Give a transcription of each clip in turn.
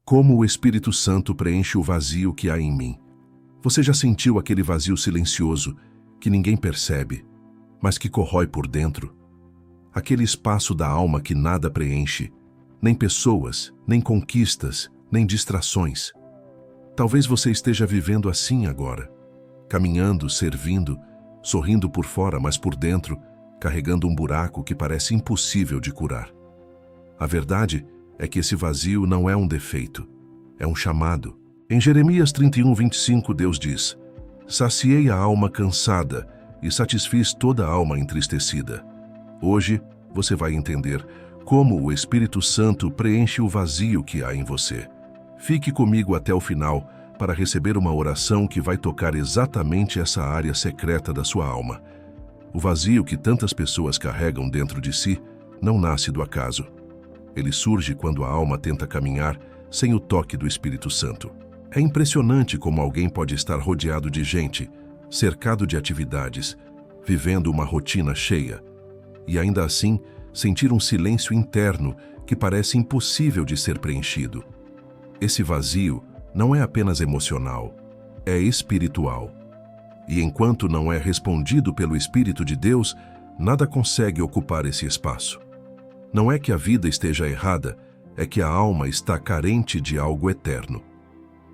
Como o Espírito Santo preenche o vazio que há em mim. Você já sentiu aquele vazio silencioso que ninguém percebe, mas que corrói por dentro? Aquele espaço da alma que nada preenche, nem pessoas, nem conquistas, nem distrações. Talvez você esteja vivendo assim agora, caminhando, servindo, sorrindo por fora, mas por dentro, carregando um buraco que parece impossível de curar. A verdade é que esse vazio não é um defeito, é um chamado. Em Jeremias 31:25, Deus diz: "Saciei a alma cansada e satisfiz toda a alma entristecida." Hoje, você vai entender como o Espírito Santo preenche o vazio que há em você. Fique comigo até o final para receber uma oração que vai tocar exatamente essa área secreta da sua alma. O vazio que tantas pessoas carregam dentro de si não nasce do acaso. Ele surge quando a alma tenta caminhar sem o toque do Espírito Santo. É impressionante como alguém pode estar rodeado de gente, cercado de atividades, vivendo uma rotina cheia, e ainda assim sentir um silêncio interno que parece impossível de ser preenchido. Esse vazio não é apenas emocional, é espiritual. E enquanto não é respondido pelo Espírito de Deus, nada consegue ocupar esse espaço. Não é que a vida esteja errada, é que a alma está carente de algo eterno.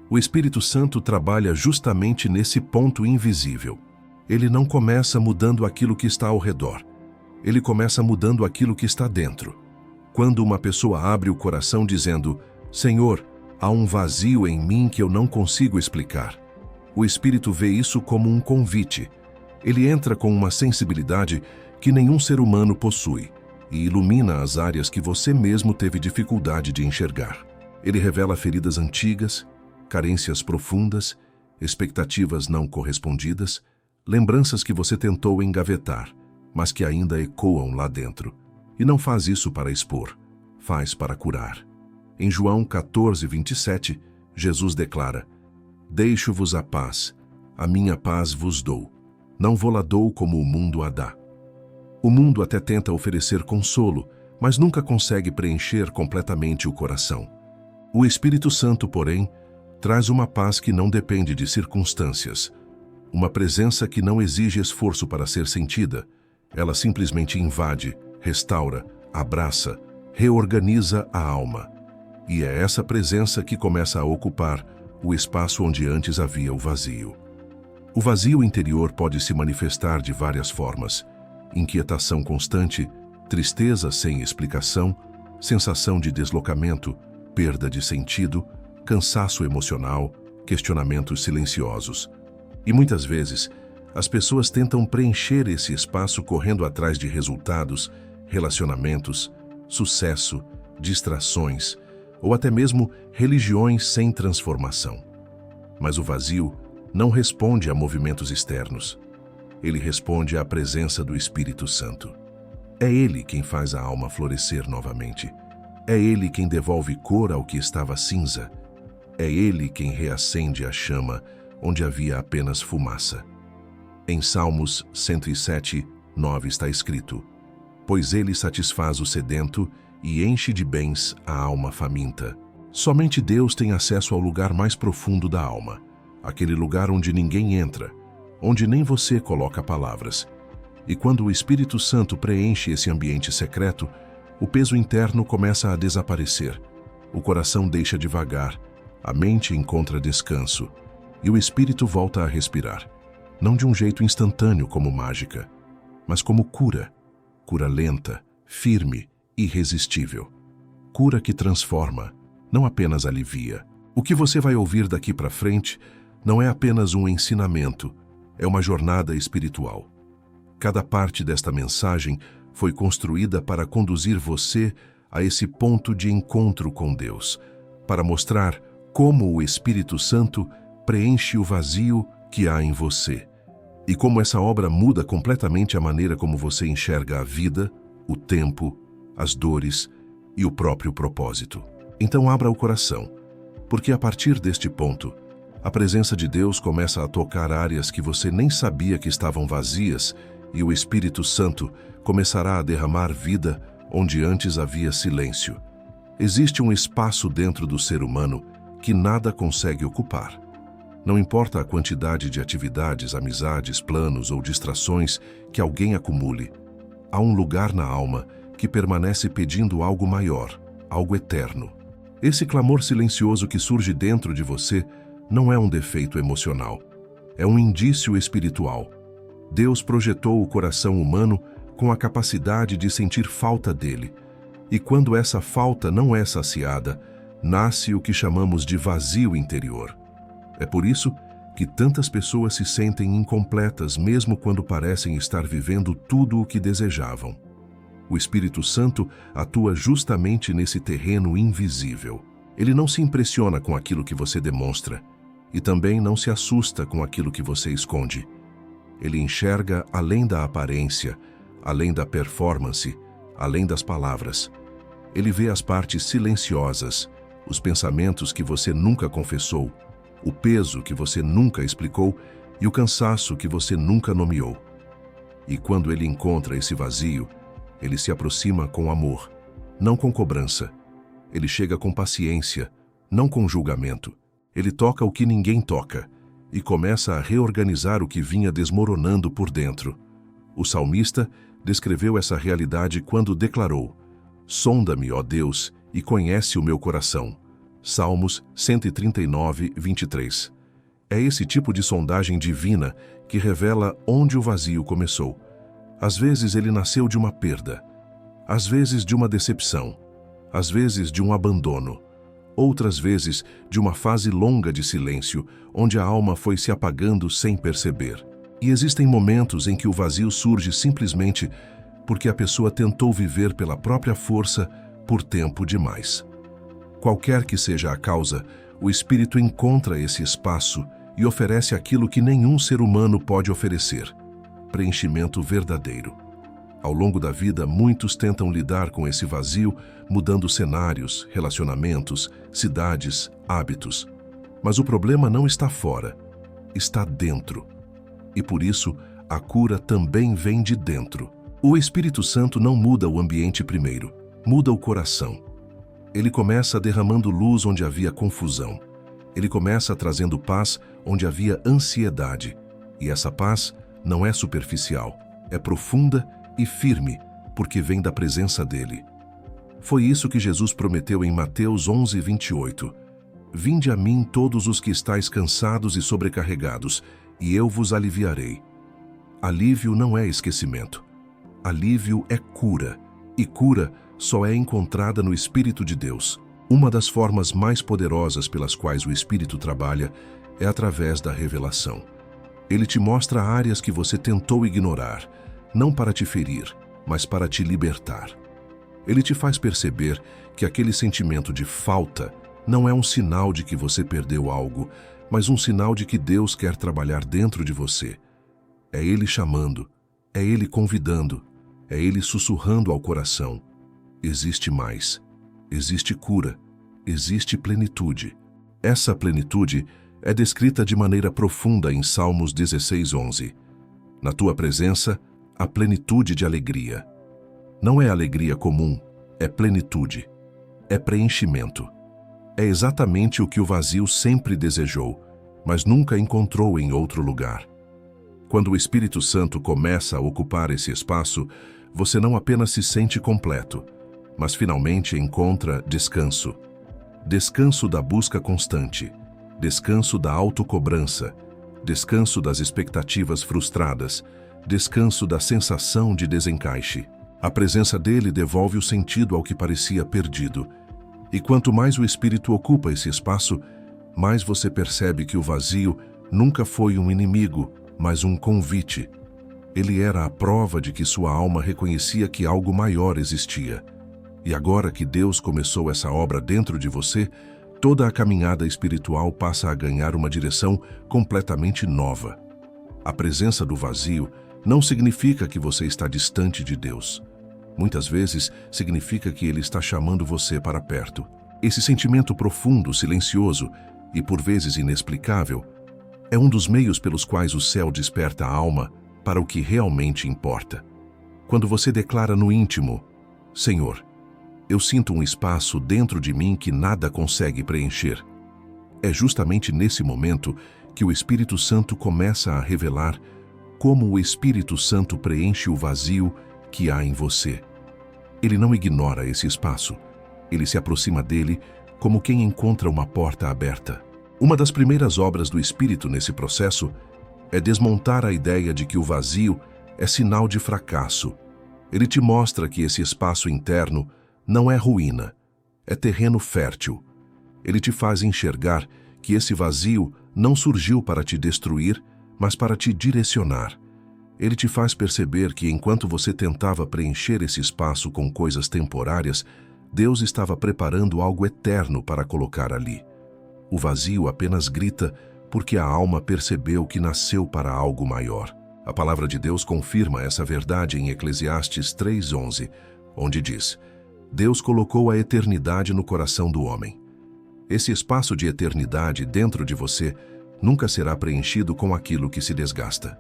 O Espírito Santo trabalha justamente nesse ponto invisível. Ele não começa mudando aquilo que está ao redor. Ele começa mudando aquilo que está dentro. Quando uma pessoa abre o coração dizendo: "Senhor, há um vazio em mim que eu não consigo explicar", o Espírito vê isso como um convite. Ele entra com uma sensibilidade que nenhum ser humano possui e ilumina as áreas que você mesmo teve dificuldade de enxergar. Ele revela feridas antigas, carências profundas, expectativas não correspondidas, lembranças que você tentou engavetar, mas que ainda ecoam lá dentro. E não faz isso para expor, faz para curar. Em João 14:27, Jesus declara: "Deixo-vos a paz, a minha paz vos dou. Não vou-la dou como o mundo a dá." O mundo até tenta oferecer consolo, mas nunca consegue preencher completamente o coração. O Espírito Santo, porém, traz uma paz que não depende de circunstâncias, uma presença que não exige esforço para ser sentida. Ela simplesmente invade, restaura, abraça, reorganiza a alma. E é essa presença que começa a ocupar o espaço onde antes havia o vazio. O vazio interior pode se manifestar de várias formas: inquietação constante, tristeza sem explicação, sensação de deslocamento, perda de sentido, cansaço emocional, questionamentos silenciosos. E muitas vezes, as pessoas tentam preencher esse espaço correndo atrás de resultados, relacionamentos, sucesso, distrações, ou até mesmo religiões sem transformação. Mas o vazio não responde a movimentos externos. Ele responde à presença do Espírito Santo. É Ele quem faz a alma florescer novamente. É Ele quem devolve cor ao que estava cinza. É Ele quem reacende a chama onde havia apenas fumaça. Em Salmos 107:9 está escrito: "Pois Ele satisfaz o sedento e enche de bens a alma faminta." Somente Deus tem acesso ao lugar mais profundo da alma, aquele lugar onde ninguém entra, onde nem você coloca palavras. E quando o Espírito Santo preenche esse ambiente secreto, o peso interno começa a desaparecer, o coração deixa de vagar, a mente encontra descanso, e o espírito volta a respirar. Não de um jeito instantâneo como mágica, mas como cura. Cura lenta, firme, irresistível. Cura que transforma, não apenas alivia. O que você vai ouvir daqui para frente não é apenas um ensinamento, é uma jornada espiritual. Cada parte desta mensagem foi construída para conduzir você a esse ponto de encontro com Deus, para mostrar como o Espírito Santo preenche o vazio que há em você e como essa obra muda completamente a maneira como você enxerga a vida, o tempo, as dores e o próprio propósito. Então abra o coração, porque a partir deste ponto, a presença de Deus começa a tocar áreas que você nem sabia que estavam vazias e o Espírito Santo começará a derramar vida onde antes havia silêncio. Existe um espaço dentro do ser humano que nada consegue ocupar. Não importa a quantidade de atividades, amizades, planos ou distrações que alguém acumule, há um lugar na alma que permanece pedindo algo maior, algo eterno. Esse clamor silencioso que surge dentro de você não é um defeito emocional, é um indício espiritual. Deus projetou o coração humano com a capacidade de sentir falta dele, e quando essa falta não é saciada, nasce o que chamamos de vazio interior. É por isso que tantas pessoas se sentem incompletas mesmo quando parecem estar vivendo tudo o que desejavam. O Espírito Santo atua justamente nesse terreno invisível. Ele não se impressiona com aquilo que você demonstra e também não se assusta com aquilo que você esconde. Ele enxerga além da aparência, além da performance, além das palavras. Ele vê as partes silenciosas, os pensamentos que você nunca confessou, o peso que você nunca explicou e o cansaço que você nunca nomeou. E quando ele encontra esse vazio, ele se aproxima com amor, não com cobrança. Ele chega com paciência, não com julgamento. Ele toca o que ninguém toca e começa a reorganizar o que vinha desmoronando por dentro. O salmista descreveu essa realidade quando declarou: "Sonda-me, ó Deus, e conhece o meu coração." Salmos 139, 23. É esse tipo de sondagem divina que revela onde o vazio começou. Às vezes ele nasceu de uma perda, às vezes de uma decepção, às vezes de um abandono, outras vezes de uma fase longa de silêncio, onde a alma foi se apagando sem perceber. E existem momentos em que o vazio surge simplesmente porque a pessoa tentou viver pela própria força por tempo demais. Qualquer que seja a causa, o Espírito encontra esse espaço e oferece aquilo que nenhum ser humano pode oferecer: preenchimento verdadeiro. Ao longo da vida, muitos tentam lidar com esse vazio, mudando cenários, relacionamentos, cidades, hábitos. Mas o problema não está fora, está dentro. E por isso, a cura também vem de dentro. O Espírito Santo não muda o ambiente primeiro, muda o coração. Ele começa derramando luz onde havia confusão. Ele começa trazendo paz onde havia ansiedade. E essa paz não é superficial, é profunda e firme, porque vem da presença dele. Foi isso que Jesus prometeu em Mateus 11, 28. "Vinde a mim todos os que estáis cansados e sobrecarregados, e eu vos aliviarei." Alívio não é esquecimento. Alívio é cura, e cura só é encontrada no Espírito de Deus. Uma das formas mais poderosas pelas quais o Espírito trabalha é através da revelação. Ele te mostra áreas que você tentou ignorar, não para te ferir, mas para te libertar. Ele te faz perceber que aquele sentimento de falta não é um sinal de que você perdeu algo, mas um sinal de que Deus quer trabalhar dentro de você. É Ele chamando, é Ele convidando, é Ele sussurrando ao coração. Existe mais, existe cura, existe plenitude. Essa plenitude é descrita de maneira profunda em Salmos 16, 11. "Na tua presença, a plenitude de alegria." Não é alegria comum, é plenitude, é preenchimento. É exatamente o que o vazio sempre desejou, mas nunca encontrou em outro lugar. Quando o Espírito Santo começa a ocupar esse espaço, você não apenas se sente completo, mas finalmente encontra descanso. Descanso da busca constante, descanso da autocobrança, descanso das expectativas frustradas, descanso da sensação de desencaixe. A presença dele devolve o sentido ao que parecia perdido. E quanto mais o Espírito ocupa esse espaço, mais você percebe que o vazio nunca foi um inimigo, mas um convite. Ele era a prova de que sua alma reconhecia que algo maior existia. E agora que Deus começou essa obra dentro de você, toda a caminhada espiritual passa a ganhar uma direção completamente nova. A presença do vazio não significa que você está distante de Deus. Muitas vezes significa que Ele está chamando você para perto. Esse sentimento profundo, silencioso e por vezes inexplicável é um dos meios pelos quais o céu desperta a alma para o que realmente importa. Quando você declara no íntimo: "Senhor, Eu sinto um espaço dentro de mim que nada consegue preencher. É justamente nesse momento que o Espírito Santo começa a revelar como o Espírito Santo preenche o vazio que há em você. Ele não ignora esse espaço. Ele se aproxima dele como quem encontra uma porta aberta. Uma das primeiras obras do Espírito nesse processo é desmontar a ideia de que o vazio é sinal de fracasso. Ele te mostra que esse espaço interno não é ruína, é terreno fértil. Ele te faz enxergar que esse vazio não surgiu para te destruir, mas para te direcionar. Ele te faz perceber que enquanto você tentava preencher esse espaço com coisas temporárias, Deus estava preparando algo eterno para colocar ali. O vazio apenas grita porque a alma percebeu que nasceu para algo maior. A palavra de Deus confirma essa verdade em Eclesiastes 3:11, onde diz: Deus colocou a eternidade no coração do homem. Esse espaço de eternidade dentro de você nunca será preenchido com aquilo que se desgasta.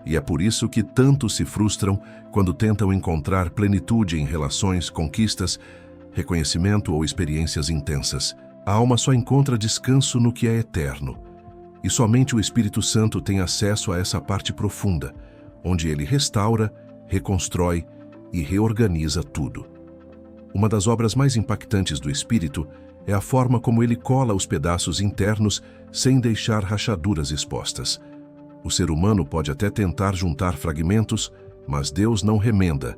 E é por isso que tantos se frustram quando tentam encontrar plenitude em relações, conquistas, reconhecimento ou experiências intensas. A alma só encontra descanso no que é eterno. E somente o Espírito Santo tem acesso a essa parte profunda, onde ele restaura, reconstrói e reorganiza tudo. Uma das obras mais impactantes do Espírito é a forma como ele cola os pedaços internos sem deixar rachaduras expostas. O ser humano pode até tentar juntar fragmentos, mas Deus não remenda,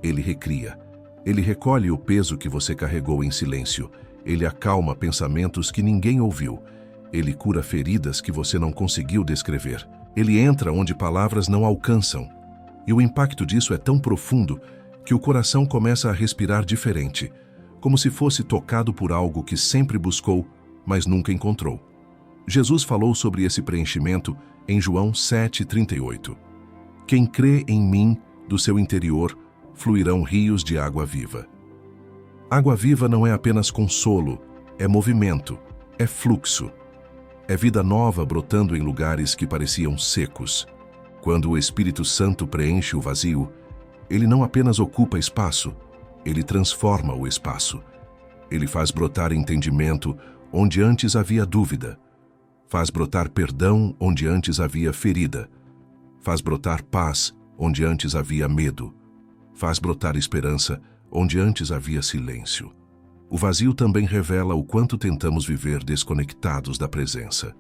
ele recria. Ele recolhe o peso que você carregou em silêncio, ele acalma pensamentos que ninguém ouviu, ele cura feridas que você não conseguiu descrever. Ele entra onde palavras não alcançam. E o impacto disso é tão profundo que o coração começa a respirar diferente, como se fosse tocado por algo que sempre buscou, mas nunca encontrou. Jesus falou sobre esse preenchimento em João 7,38. Quem crê em mim, do seu interior, fluirão rios de água viva. Água viva não é apenas consolo, é movimento, é fluxo. É vida nova brotando em lugares que pareciam secos. Quando o Espírito Santo preenche o vazio, ele não apenas ocupa espaço, ele transforma o espaço. Ele faz brotar entendimento onde antes havia dúvida. Faz brotar perdão onde antes havia ferida. Faz brotar paz onde antes havia medo. Faz brotar esperança onde antes havia silêncio. O vazio também revela o quanto tentamos viver desconectados da presença.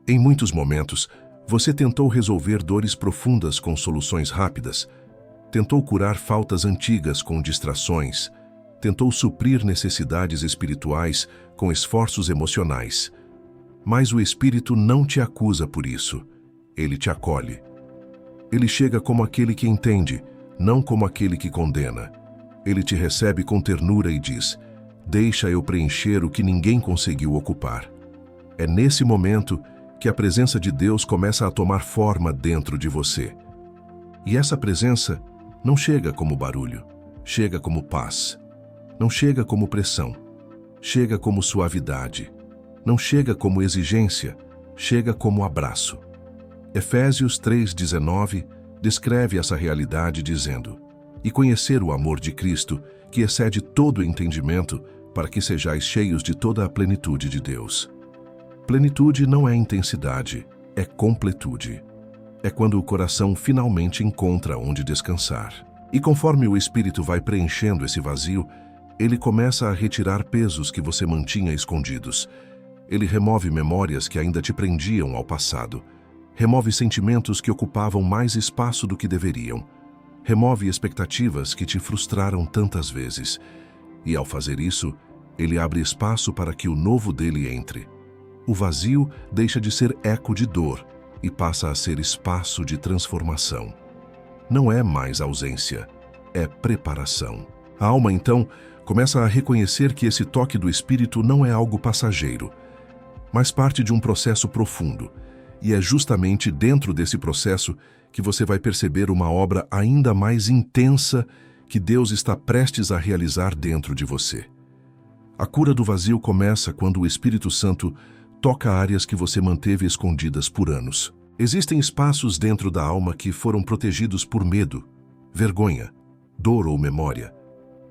Em muitos momentos, você tentou resolver dores profundas com soluções rápidas, tentou curar faltas antigas com distrações, tentou suprir necessidades espirituais com esforços emocionais. Mas o Espírito não te acusa por isso. Ele te acolhe. Ele chega como aquele que entende, não como aquele que condena. Ele te recebe com ternura e diz: deixa eu preencher o que ninguém conseguiu ocupar. É nesse momento que a presença de Deus começa a tomar forma dentro de você. E essa presença não chega como barulho, chega como paz. Não chega como pressão, chega como suavidade. Não chega como exigência, chega como abraço. Efésios 3,19 descreve essa realidade dizendo: e conhecer o amor de Cristo, que excede todo entendimento, para que sejais cheios de toda a plenitude de Deus. Plenitude não é intensidade, é completude. É quando o coração finalmente encontra onde descansar. E conforme o Espírito vai preenchendo esse vazio, ele começa a retirar pesos que você mantinha escondidos. Ele remove memórias que ainda te prendiam ao passado. Remove sentimentos que ocupavam mais espaço do que deveriam. Remove expectativas que te frustraram tantas vezes. E ao fazer isso, ele abre espaço para que o novo dele entre. O vazio deixa de ser eco de dor e passa a ser espaço de transformação. Não é mais ausência, é preparação. A alma, então, começa a reconhecer que esse toque do Espírito não é algo passageiro, mas parte de um processo profundo. E é justamente dentro desse processo que você vai perceber uma obra ainda mais intensa que Deus está prestes a realizar dentro de você. A cura do vazio começa quando o Espírito Santo toca áreas que você manteve escondidas por anos. Existem espaços dentro da alma que foram protegidos por medo, vergonha, dor ou memória.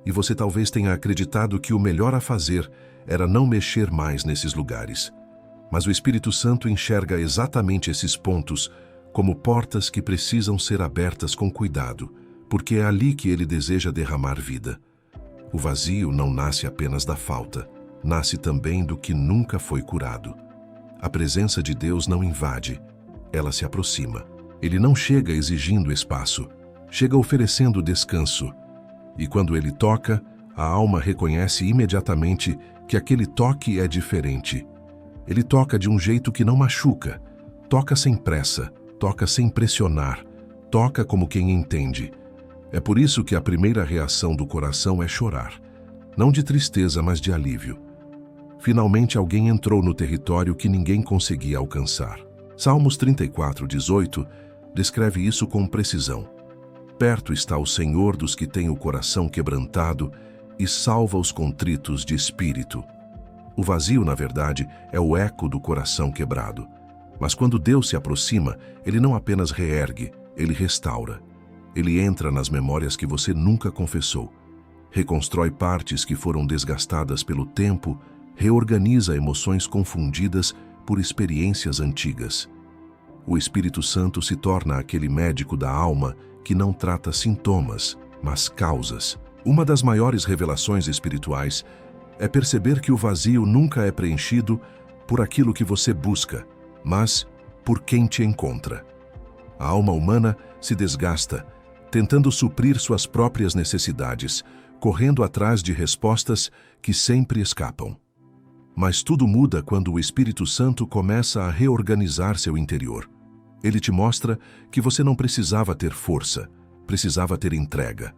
e você talvez tenha acreditado que o melhor a fazer era não mexer mais nesses lugares. Mas o Espírito Santo enxerga exatamente esses pontos como portas que precisam ser abertas com cuidado, porque é ali que ele deseja derramar vida. O vazio não nasce apenas da falta, nasce também do que nunca foi curado. A presença de Deus não invade, ela se aproxima. Ele não chega exigindo espaço, chega oferecendo descanso. E quando ele toca, a alma reconhece imediatamente que aquele toque é diferente. Ele toca de um jeito que não machuca, toca sem pressa, toca sem pressionar, toca como quem entende. É por isso que a primeira reação do coração é chorar, não de tristeza, mas de alívio. Finalmente alguém entrou no território que ninguém conseguia alcançar. Salmos 34:18 descreve isso com precisão. Perto está o Senhor dos que têm o coração quebrantado e salva os contritos de espírito. O vazio, na verdade, é o eco do coração quebrado. Mas quando Deus se aproxima, Ele não apenas reergue, Ele restaura. Ele entra nas memórias que você nunca confessou, reconstrói partes que foram desgastadas pelo tempo, reorganiza emoções confundidas por experiências antigas. O Espírito Santo se torna aquele médico da alma que não trata sintomas, mas causas. Uma das maiores revelações espirituais é perceber que o vazio nunca é preenchido por aquilo que você busca, mas por quem te encontra. A alma humana se desgasta, tentando suprir suas próprias necessidades, correndo atrás de respostas que sempre escapam. Mas tudo muda quando o Espírito Santo começa a reorganizar seu interior. Ele te mostra que você não precisava ter força, precisava ter entrega.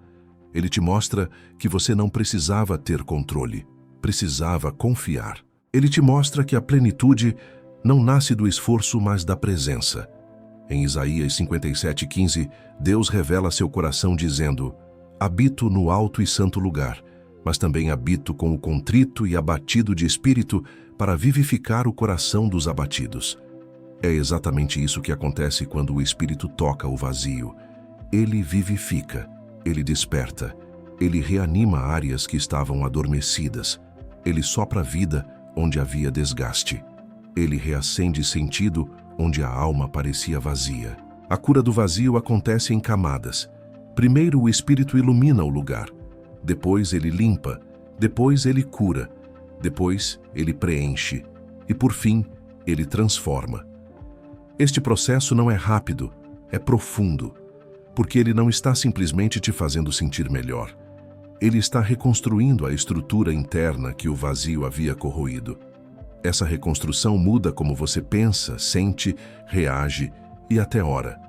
Ele te mostra que você não precisava ter controle, precisava confiar. Ele te mostra que a plenitude não nasce do esforço, mas da presença. Em Isaías 57:15, Deus revela seu coração dizendo: habito no alto e santo lugar, mas também habito com o contrito e abatido de espírito para vivificar o coração dos abatidos. É exatamente isso que acontece quando o Espírito toca o vazio. Ele vivifica, ele desperta, ele reanima áreas que estavam adormecidas, ele sopra vida onde havia desgaste, ele reacende sentido onde a alma parecia vazia. A cura do vazio acontece em camadas. Primeiro o Espírito ilumina o lugar, depois ele limpa, depois ele cura, depois ele preenche e, por fim, ele transforma. Este processo não é rápido, é profundo, porque ele não está simplesmente te fazendo sentir melhor. Ele está reconstruindo a estrutura interna que o vazio havia corroído. Essa reconstrução muda como você pensa, sente, reage e até ora.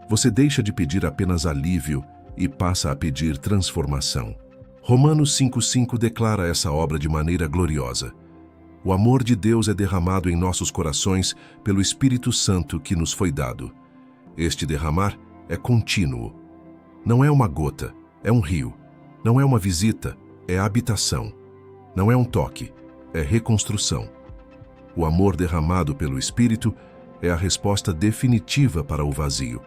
Você deixa de pedir apenas alívio e passa a pedir transformação. Romanos 5:5 declara essa obra de maneira gloriosa. O amor de Deus é derramado em nossos corações pelo Espírito Santo que nos foi dado. Este derramar é contínuo. Não é uma gota, é um rio. Não é uma visita, é habitação. Não é um toque, é reconstrução. O amor derramado pelo Espírito é a resposta definitiva para o vazio.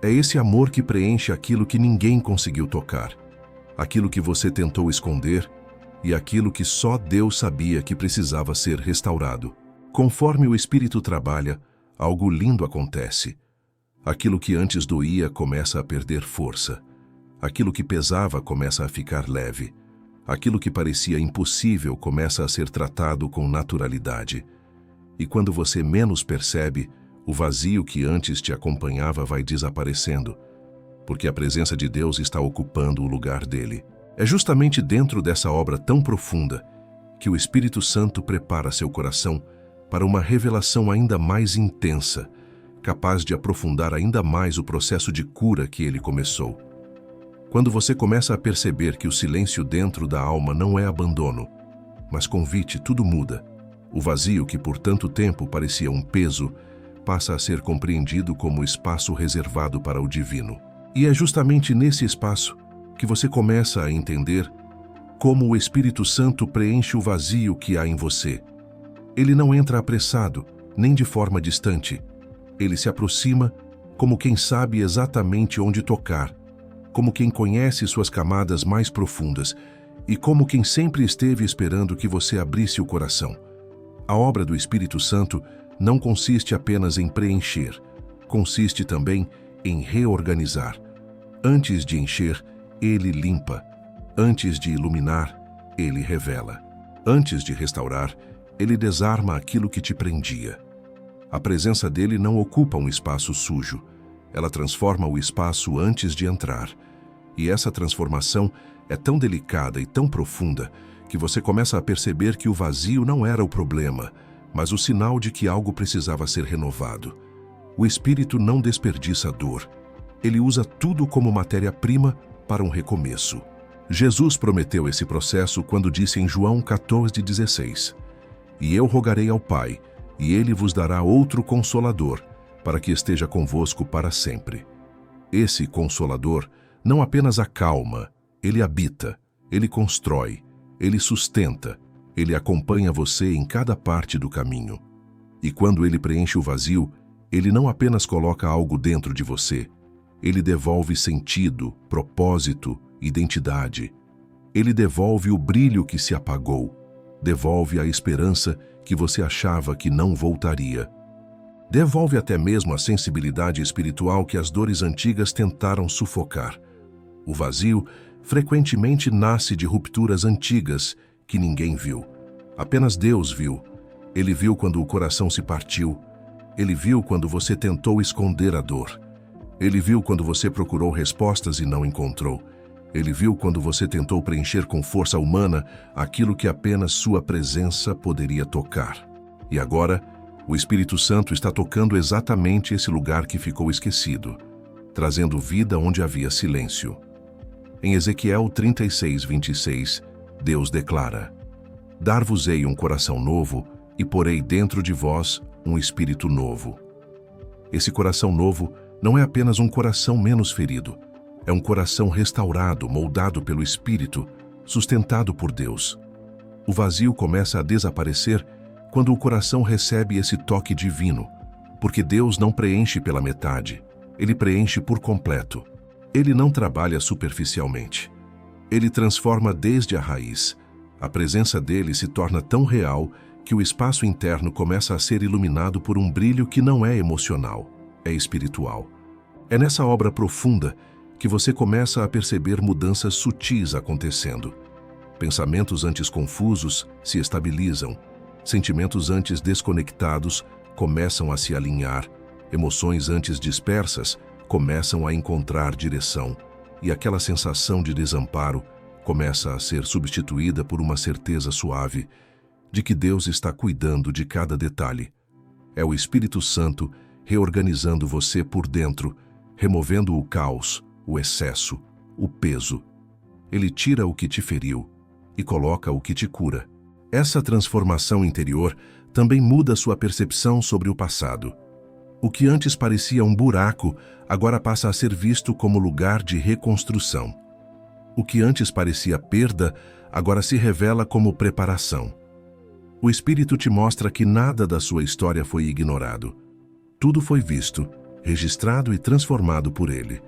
É esse amor que preenche aquilo que ninguém conseguiu tocar, aquilo que você tentou esconder e aquilo que só Deus sabia que precisava ser restaurado. Conforme o Espírito trabalha, algo lindo acontece. Aquilo que antes doía começa a perder força. Aquilo que pesava começa a ficar leve. Aquilo que parecia impossível começa a ser tratado com naturalidade. E quando você menos percebe, o vazio que antes te acompanhava vai desaparecendo, porque a presença de Deus está ocupando o lugar dele. É justamente dentro dessa obra tão profunda que o Espírito Santo prepara seu coração para uma revelação ainda mais intensa, capaz de aprofundar ainda mais o processo de cura que ele começou. Quando você começa a perceber que o silêncio dentro da alma não é abandono, mas convite, tudo muda. O vazio que por tanto tempo parecia um peso passa a ser compreendido como espaço reservado para o divino. E é justamente nesse espaço que você começa a entender como o Espírito Santo preenche o vazio que há em você. Ele não entra apressado, nem de forma distante. Ele se aproxima como quem sabe exatamente onde tocar, como quem conhece suas camadas mais profundas e como quem sempre esteve esperando que você abrisse o coração. A obra do Espírito Santo não consiste apenas em preencher, consiste também em reorganizar. Antes de encher, ele limpa. Antes de iluminar, ele revela. Antes de restaurar, ele desarma aquilo que te prendia. A presença dele não ocupa um espaço sujo. Ela transforma o espaço antes de entrar. E essa transformação é tão delicada e tão profunda que você começa a perceber que o vazio não era o problema, mas o sinal de que algo precisava ser renovado. O Espírito não desperdiça dor. Ele usa tudo como matéria-prima para um recomeço. Jesus prometeu esse processo quando disse em João 14,16: "E eu rogarei ao Pai, e ele vos dará outro Consolador, para que esteja convosco para sempre." Esse Consolador não apenas acalma, ele habita, ele constrói, ele sustenta, ele acompanha você em cada parte do caminho. E quando ele preenche o vazio, ele não apenas coloca algo dentro de você, ele devolve sentido, propósito, identidade. Ele devolve o brilho que se apagou, devolve a esperança que você achava que não voltaria. Devolve até mesmo a sensibilidade espiritual que as dores antigas tentaram sufocar. O vazio frequentemente nasce de rupturas antigas que ninguém viu. Apenas Deus viu. Ele viu quando o coração se partiu. Ele viu quando você tentou esconder a dor. Ele viu quando você procurou respostas e não encontrou. Ele viu quando você tentou preencher com força humana aquilo que apenas sua presença poderia tocar. E agora, o Espírito Santo está tocando exatamente esse lugar que ficou esquecido, trazendo vida onde havia silêncio. Em Ezequiel 36:26, Deus declara: "Dar-vos-ei um coração novo e porei dentro de vós um espírito novo." Esse coração novo não é apenas um coração menos ferido, é um coração restaurado, moldado pelo Espírito, sustentado por Deus. O vazio começa a desaparecer quando o coração recebe esse toque divino, porque Deus não preenche pela metade, ele preenche por completo. Ele não trabalha superficialmente. Ele transforma desde a raiz. A presença dele se torna tão real que o espaço interno começa a ser iluminado por um brilho que não é emocional, é espiritual. É nessa obra profunda que você começa a perceber mudanças sutis acontecendo. Pensamentos antes confusos se estabilizam, sentimentos antes desconectados começam a se alinhar, emoções antes dispersas começam a encontrar direção, e aquela sensação de desamparo começa a ser substituída por uma certeza suave de que Deus está cuidando de cada detalhe. É o Espírito Santo reorganizando você por dentro, removendo o caos, o excesso, o peso. Ele tira o que te feriu e coloca o que te cura. Essa transformação interior também muda sua percepção sobre o passado. O que antes parecia um buraco, agora passa a ser visto como lugar de reconstrução. O que antes parecia perda, agora se revela como preparação. O Espírito te mostra que nada da sua história foi ignorado. Tudo foi visto, registrado e transformado por Ele.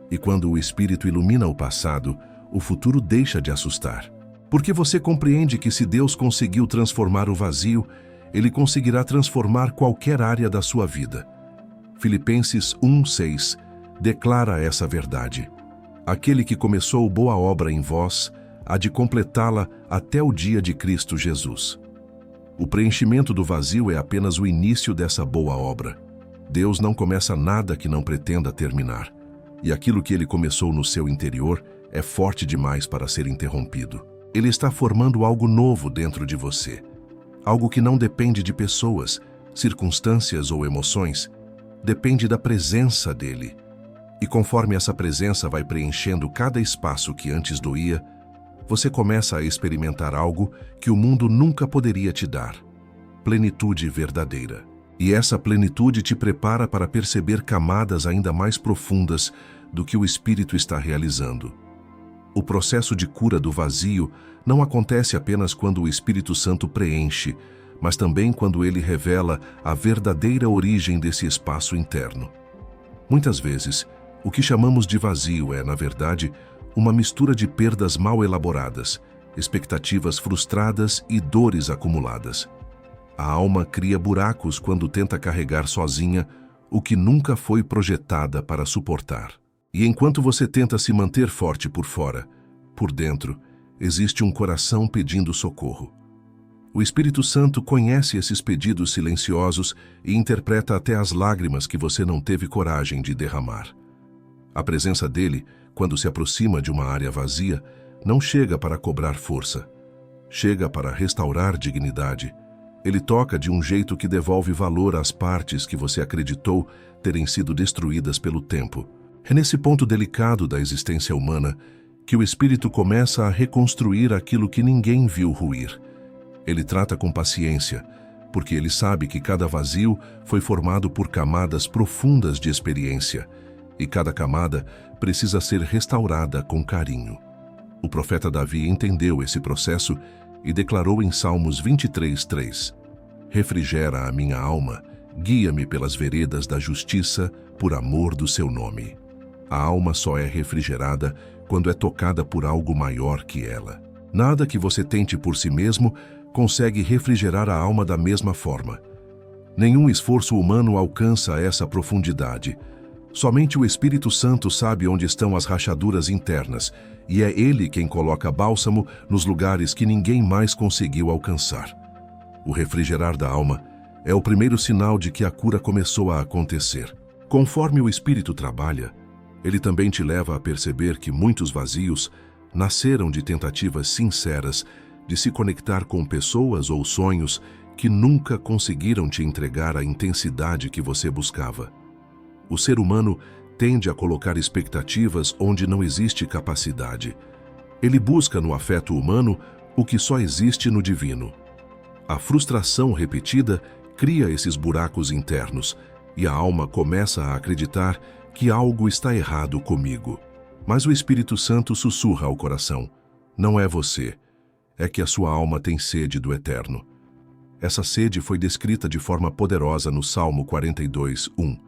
E quando o Espírito ilumina o passado, o futuro deixa de assustar. Porque você compreende que se Deus conseguiu transformar o vazio, Ele conseguirá transformar qualquer área da sua vida. Filipenses 1:6 declara essa verdade. Aquele que começou boa obra em vós, há de completá-la até o dia de Cristo Jesus. O preenchimento do vazio é apenas o início dessa boa obra. Deus não começa nada que não pretenda terminar. E aquilo que Ele começou no seu interior é forte demais para ser interrompido. Ele está formando algo novo dentro de você. Algo que não depende de pessoas, circunstâncias ou emoções. Depende da presença dEle. E conforme essa presença vai preenchendo cada espaço que antes doía, você começa a experimentar algo que o mundo nunca poderia te dar: plenitude verdadeira. E essa plenitude te prepara para perceber camadas ainda mais profundas do que o Espírito está realizando. O processo de cura do vazio não acontece apenas quando o Espírito Santo preenche, mas também quando ele revela a verdadeira origem desse espaço interno. Muitas vezes, o que chamamos de vazio é, na verdade, uma mistura de perdas mal elaboradas, expectativas frustradas e dores acumuladas. A alma cria buracos quando tenta carregar sozinha o que nunca foi projetada para suportar. E enquanto você tenta se manter forte por fora, por dentro, existe um coração pedindo socorro. O Espírito Santo conhece esses pedidos silenciosos e interpreta até as lágrimas que você não teve coragem de derramar. A presença dele, quando se aproxima de uma área vazia, não chega para cobrar força. Chega para restaurar dignidade. Ele toca de um jeito que devolve valor às partes que você acreditou terem sido destruídas pelo tempo. É nesse ponto delicado da existência humana que o Espírito começa a reconstruir aquilo que ninguém viu ruir. Ele trata com paciência, porque ele sabe que cada vazio foi formado por camadas profundas de experiência, e cada camada precisa ser restaurada com carinho. O profeta Davi entendeu esse processo e declarou em Salmos 23:3: Refrigera a minha alma, guia-me pelas veredas da justiça, por amor do seu nome. A alma só é refrigerada quando é tocada por algo maior que ela. Nada que você tente por si mesmo consegue refrigerar a alma da mesma forma. Nenhum esforço humano alcança essa profundidade. Somente o Espírito Santo sabe onde estão as rachaduras internas, e é ele quem coloca bálsamo nos lugares que ninguém mais conseguiu alcançar. O refrigerar da alma é o primeiro sinal de que a cura começou a acontecer. Conforme o Espírito trabalha, ele também te leva a perceber que muitos vazios nasceram de tentativas sinceras de se conectar com pessoas ou sonhos que nunca conseguiram te entregar a intensidade que você buscava. O ser humano tende a colocar expectativas onde não existe capacidade. Ele busca no afeto humano o que só existe no divino. A frustração repetida cria esses buracos internos e a alma começa a acreditar que algo está errado comigo. Mas o Espírito Santo sussurra ao coração: não é você, é que a sua alma tem sede do eterno. Essa sede foi descrita de forma poderosa no Salmo 42:1.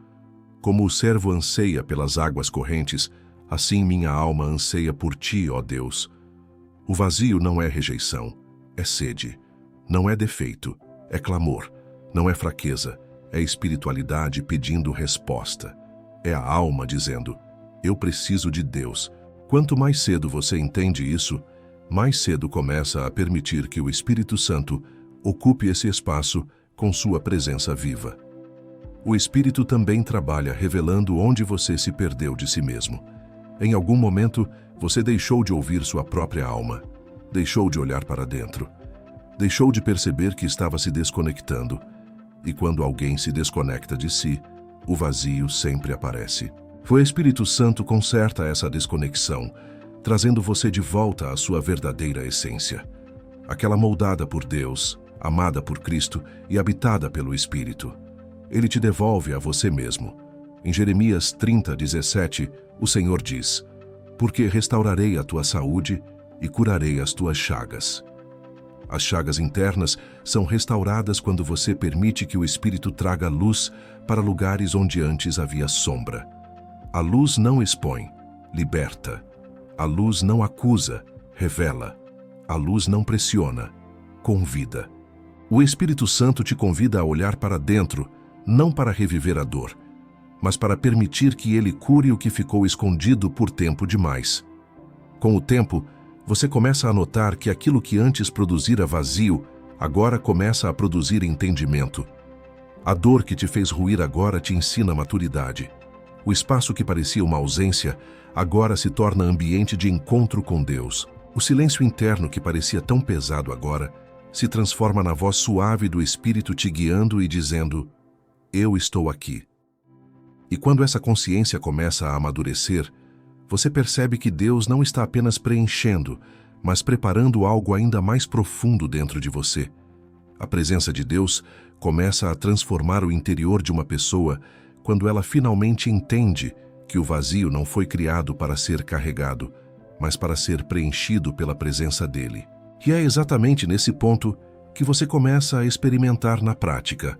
Como o servo anseia pelas águas correntes, assim minha alma anseia por ti, ó Deus. O vazio não é rejeição, é sede. Não é defeito, é clamor. Não é fraqueza, é espiritualidade pedindo resposta. É a alma dizendo: eu preciso de Deus. Quanto mais cedo você entende isso, mais cedo começa a permitir que o Espírito Santo ocupe esse espaço com sua presença viva. O Espírito também trabalha revelando onde você se perdeu de si mesmo. Em algum momento, você deixou de ouvir sua própria alma, deixou de olhar para dentro, deixou de perceber que estava se desconectando. E quando alguém se desconecta de si, o vazio sempre aparece. O Espírito Santo conserta essa desconexão, trazendo você de volta à sua verdadeira essência. Aquela moldada por Deus, amada por Cristo e habitada pelo Espírito. Ele te devolve a você mesmo. Em Jeremias 30:17, o Senhor diz: porque restaurarei a tua saúde e curarei as tuas chagas. As chagas internas são restauradas quando você permite que o Espírito traga luz para lugares onde antes havia sombra. A luz não expõe, liberta. A luz não acusa, revela. A luz não pressiona, convida. O Espírito Santo te convida a olhar para dentro, não para reviver a dor, mas para permitir que ele cure o que ficou escondido por tempo demais. Com o tempo, você começa a notar que aquilo que antes produzira vazio, agora começa a produzir entendimento. A dor que te fez ruir agora te ensina maturidade. O espaço que parecia uma ausência, agora se torna ambiente de encontro com Deus. O silêncio interno que parecia tão pesado agora, se transforma na voz suave do Espírito te guiando e dizendo: eu estou aqui. E quando essa consciência começa a amadurecer, você percebe que Deus não está apenas preenchendo, mas preparando algo ainda mais profundo dentro de você. A presença de Deus começa a transformar o interior de uma pessoa quando ela finalmente entende que o vazio não foi criado para ser carregado, mas para ser preenchido pela presença dele. E é exatamente nesse ponto que você começa a experimentar na prática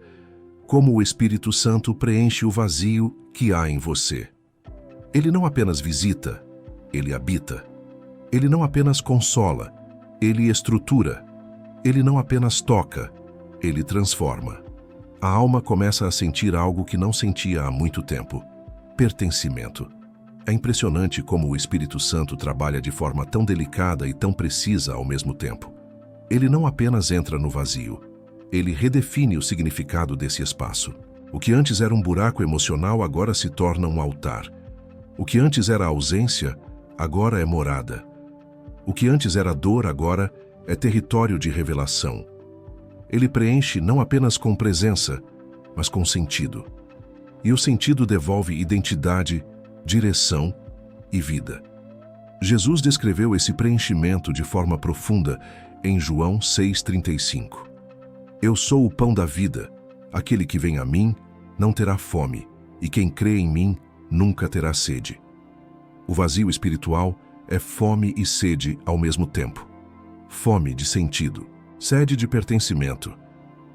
como o Espírito Santo preenche o vazio que há em você. Ele não apenas visita, ele habita. Ele não apenas consola, Ele estrutura. Ele não apenas toca, ele transforma. A alma começa a sentir algo que não sentia há muito tempo: pertencimento. É impressionante como o Espírito Santo trabalha de forma tão delicada e tão precisa ao mesmo tempo. Ele não apenas entra no vazio, ele redefine o significado desse espaço. O que antes era um buraco emocional agora se torna um altar. O que antes era ausência, agora é morada. O que antes era dor, agora é território de revelação. Ele preenche não apenas com presença, mas com sentido. E o sentido devolve identidade, direção e vida. Jesus descreveu esse preenchimento de forma profunda em João 6,35. Eu sou o pão da vida. Aquele que vem a mim não terá fome, e quem crê em mim nunca terá sede. O vazio espiritual é fome e sede ao mesmo tempo. Fome de sentido, sede de pertencimento.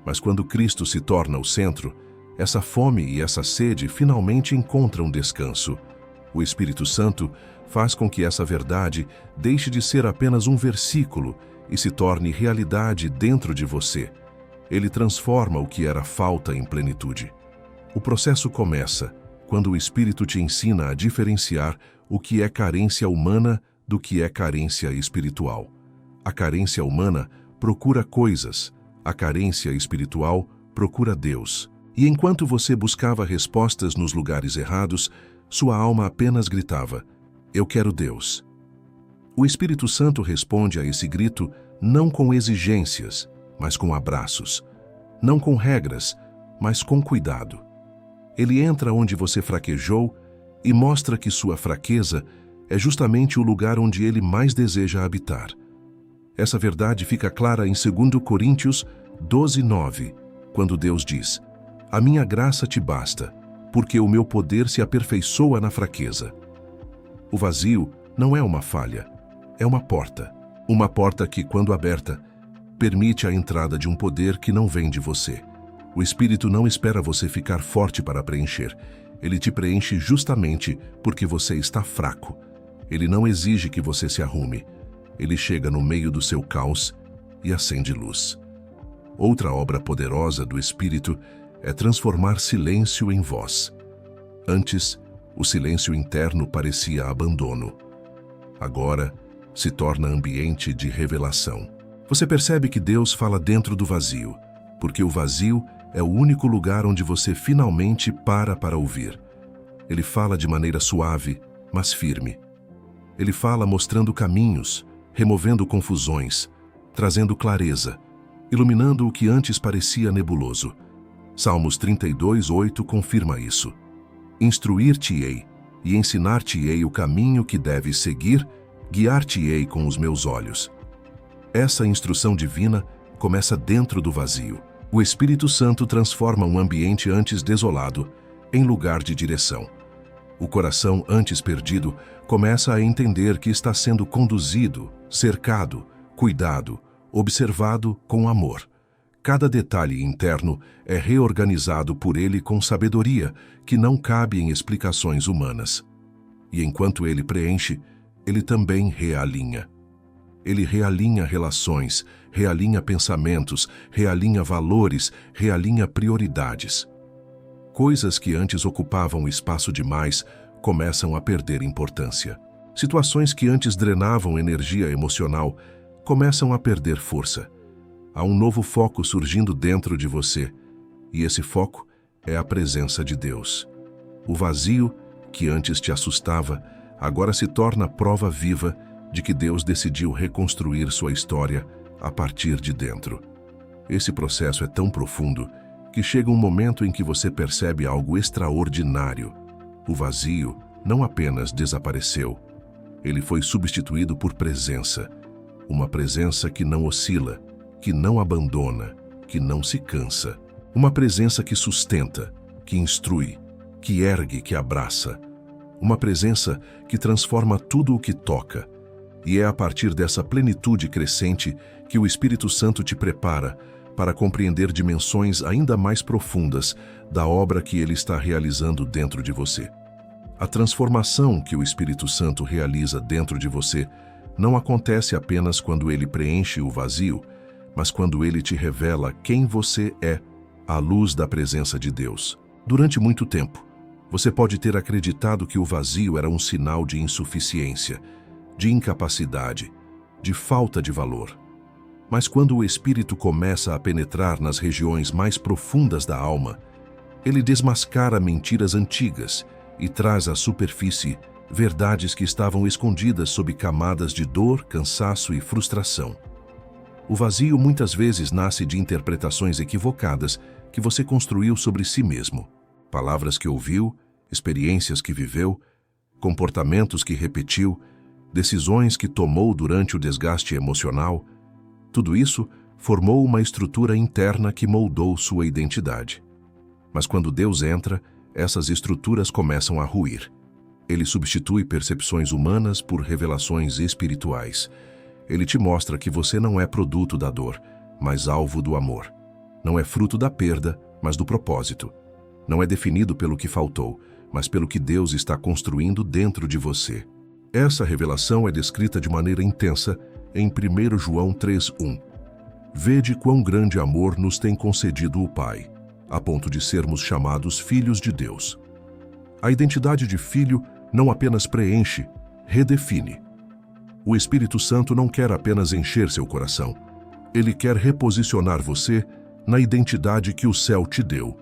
Mas quando Cristo se torna o centro, essa fome e essa sede finalmente encontram descanso. O Espírito Santo faz com que essa verdade deixe de ser apenas um versículo e se torne realidade dentro de você. Ele transforma o que era falta em plenitude. O processo começa quando o Espírito te ensina a diferenciar o que é carência humana do que é carência espiritual. A carência humana procura coisas, a carência espiritual procura Deus. E enquanto você buscava respostas nos lugares errados, sua alma apenas gritava: eu quero Deus. O Espírito Santo responde a esse grito não com exigências, mas com abraços. Não com regras, mas com cuidado. Ele entra onde você fraquejou e mostra que sua fraqueza é justamente o lugar onde ele mais deseja habitar. Essa verdade fica clara em 2 Coríntios 12:9, quando Deus diz: a minha graça te basta, porque o meu poder se aperfeiçoa na fraqueza. O vazio não é uma falha, é uma porta. Uma porta que, quando aberta, permite a entrada de um poder que não vem de você. O Espírito não espera você ficar forte para preencher. Ele te preenche justamente porque você está fraco. Ele não exige que você se arrume. Ele chega no meio do seu caos e acende luz. Outra obra poderosa do Espírito é transformar silêncio em voz. Antes, o silêncio interno parecia abandono. Agora, se torna ambiente de revelação. Você percebe que Deus fala dentro do vazio, porque o vazio é o único lugar onde você finalmente para ouvir. Ele fala de maneira suave, mas firme. Ele fala mostrando caminhos, removendo confusões, trazendo clareza, iluminando o que antes parecia nebuloso. Salmos 32:8 confirma isso. Instruir-te-ei e ensinar-te-ei o caminho que deves seguir, guiar-te-ei com os meus olhos. Essa instrução divina começa dentro do vazio. O Espírito Santo transforma um ambiente antes desolado em lugar de direção. O coração antes perdido começa a entender que está sendo conduzido, cercado, cuidado, observado com amor. Cada detalhe interno é reorganizado por ele com sabedoria que não cabe em explicações humanas. E enquanto ele preenche, ele também realinha. Ele realinha relações, realinha pensamentos, realinha valores, realinha prioridades. Coisas que antes ocupavam espaço demais começam a perder importância. Situações que antes drenavam energia emocional começam a perder força. Há um novo foco surgindo dentro de você, e esse foco é a presença de Deus. O vazio, que antes te assustava, agora se torna prova viva de que Deus decidiu reconstruir sua história a partir de dentro. Esse processo é tão profundo que chega um momento em que você percebe algo extraordinário. O vazio não apenas desapareceu, ele foi substituído por presença. Uma presença que não oscila, que não abandona, que não se cansa. Uma presença que sustenta, que instrui, que ergue, que abraça. Uma presença que transforma tudo o que toca. E é a partir dessa plenitude crescente que o Espírito Santo te prepara para compreender dimensões ainda mais profundas da obra que ele está realizando dentro de você. A transformação que o Espírito Santo realiza dentro de você não acontece apenas quando ele preenche o vazio, mas quando ele te revela quem você é, à luz da presença de Deus. Durante muito tempo, você pode ter acreditado que o vazio era um sinal de insuficiência, de incapacidade, de falta de valor. Mas quando o Espírito começa a penetrar nas regiões mais profundas da alma, ele desmascara mentiras antigas e traz à superfície verdades que estavam escondidas sob camadas de dor, cansaço e frustração. O vazio muitas vezes nasce de interpretações equivocadas que você construiu sobre si mesmo. Palavras que ouviu, experiências que viveu, comportamentos que repetiu, decisões que tomou durante o desgaste emocional. Tudo isso formou uma estrutura interna que moldou sua identidade. Mas quando Deus entra, essas estruturas começam a ruir. Ele substitui percepções humanas por revelações espirituais. Ele te mostra que você não é produto da dor, mas alvo do amor. Não é fruto da perda, mas do propósito. Não é definido pelo que faltou, mas pelo que Deus está construindo dentro de você. Essa revelação é descrita de maneira intensa em 1 João 3:1. Vede quão grande amor nos tem concedido o Pai, a ponto de sermos chamados filhos de Deus. A identidade de filho não apenas preenche, redefine. O Espírito Santo não quer apenas encher seu coração. Ele quer reposicionar você na identidade que o céu te deu.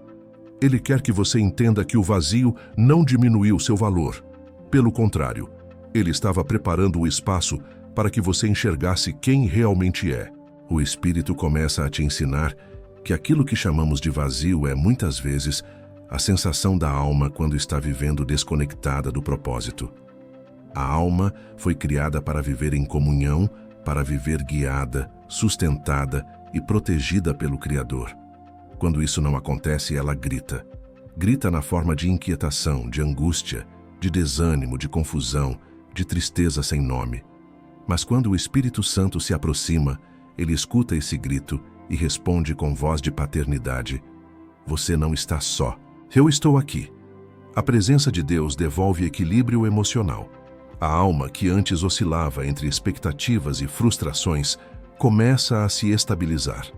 Ele quer que você entenda que o vazio não diminuiu seu valor. Pelo contrário, ele estava preparando o espaço para que você enxergasse quem realmente é. O Espírito começa a te ensinar que aquilo que chamamos de vazio é, muitas vezes, a sensação da alma quando está vivendo desconectada do propósito. A alma foi criada para viver em comunhão, para viver guiada, sustentada e protegida pelo Criador. Quando isso não acontece, ela grita. Grita na forma de inquietação, de angústia, de desânimo, de confusão, de tristeza sem nome. Mas quando o Espírito Santo se aproxima, ele escuta esse grito e responde com voz de paternidade: você não está só. Eu estou aqui. A presença de Deus devolve equilíbrio emocional. A alma, que antes oscilava entre expectativas e frustrações, começa a se estabilizar.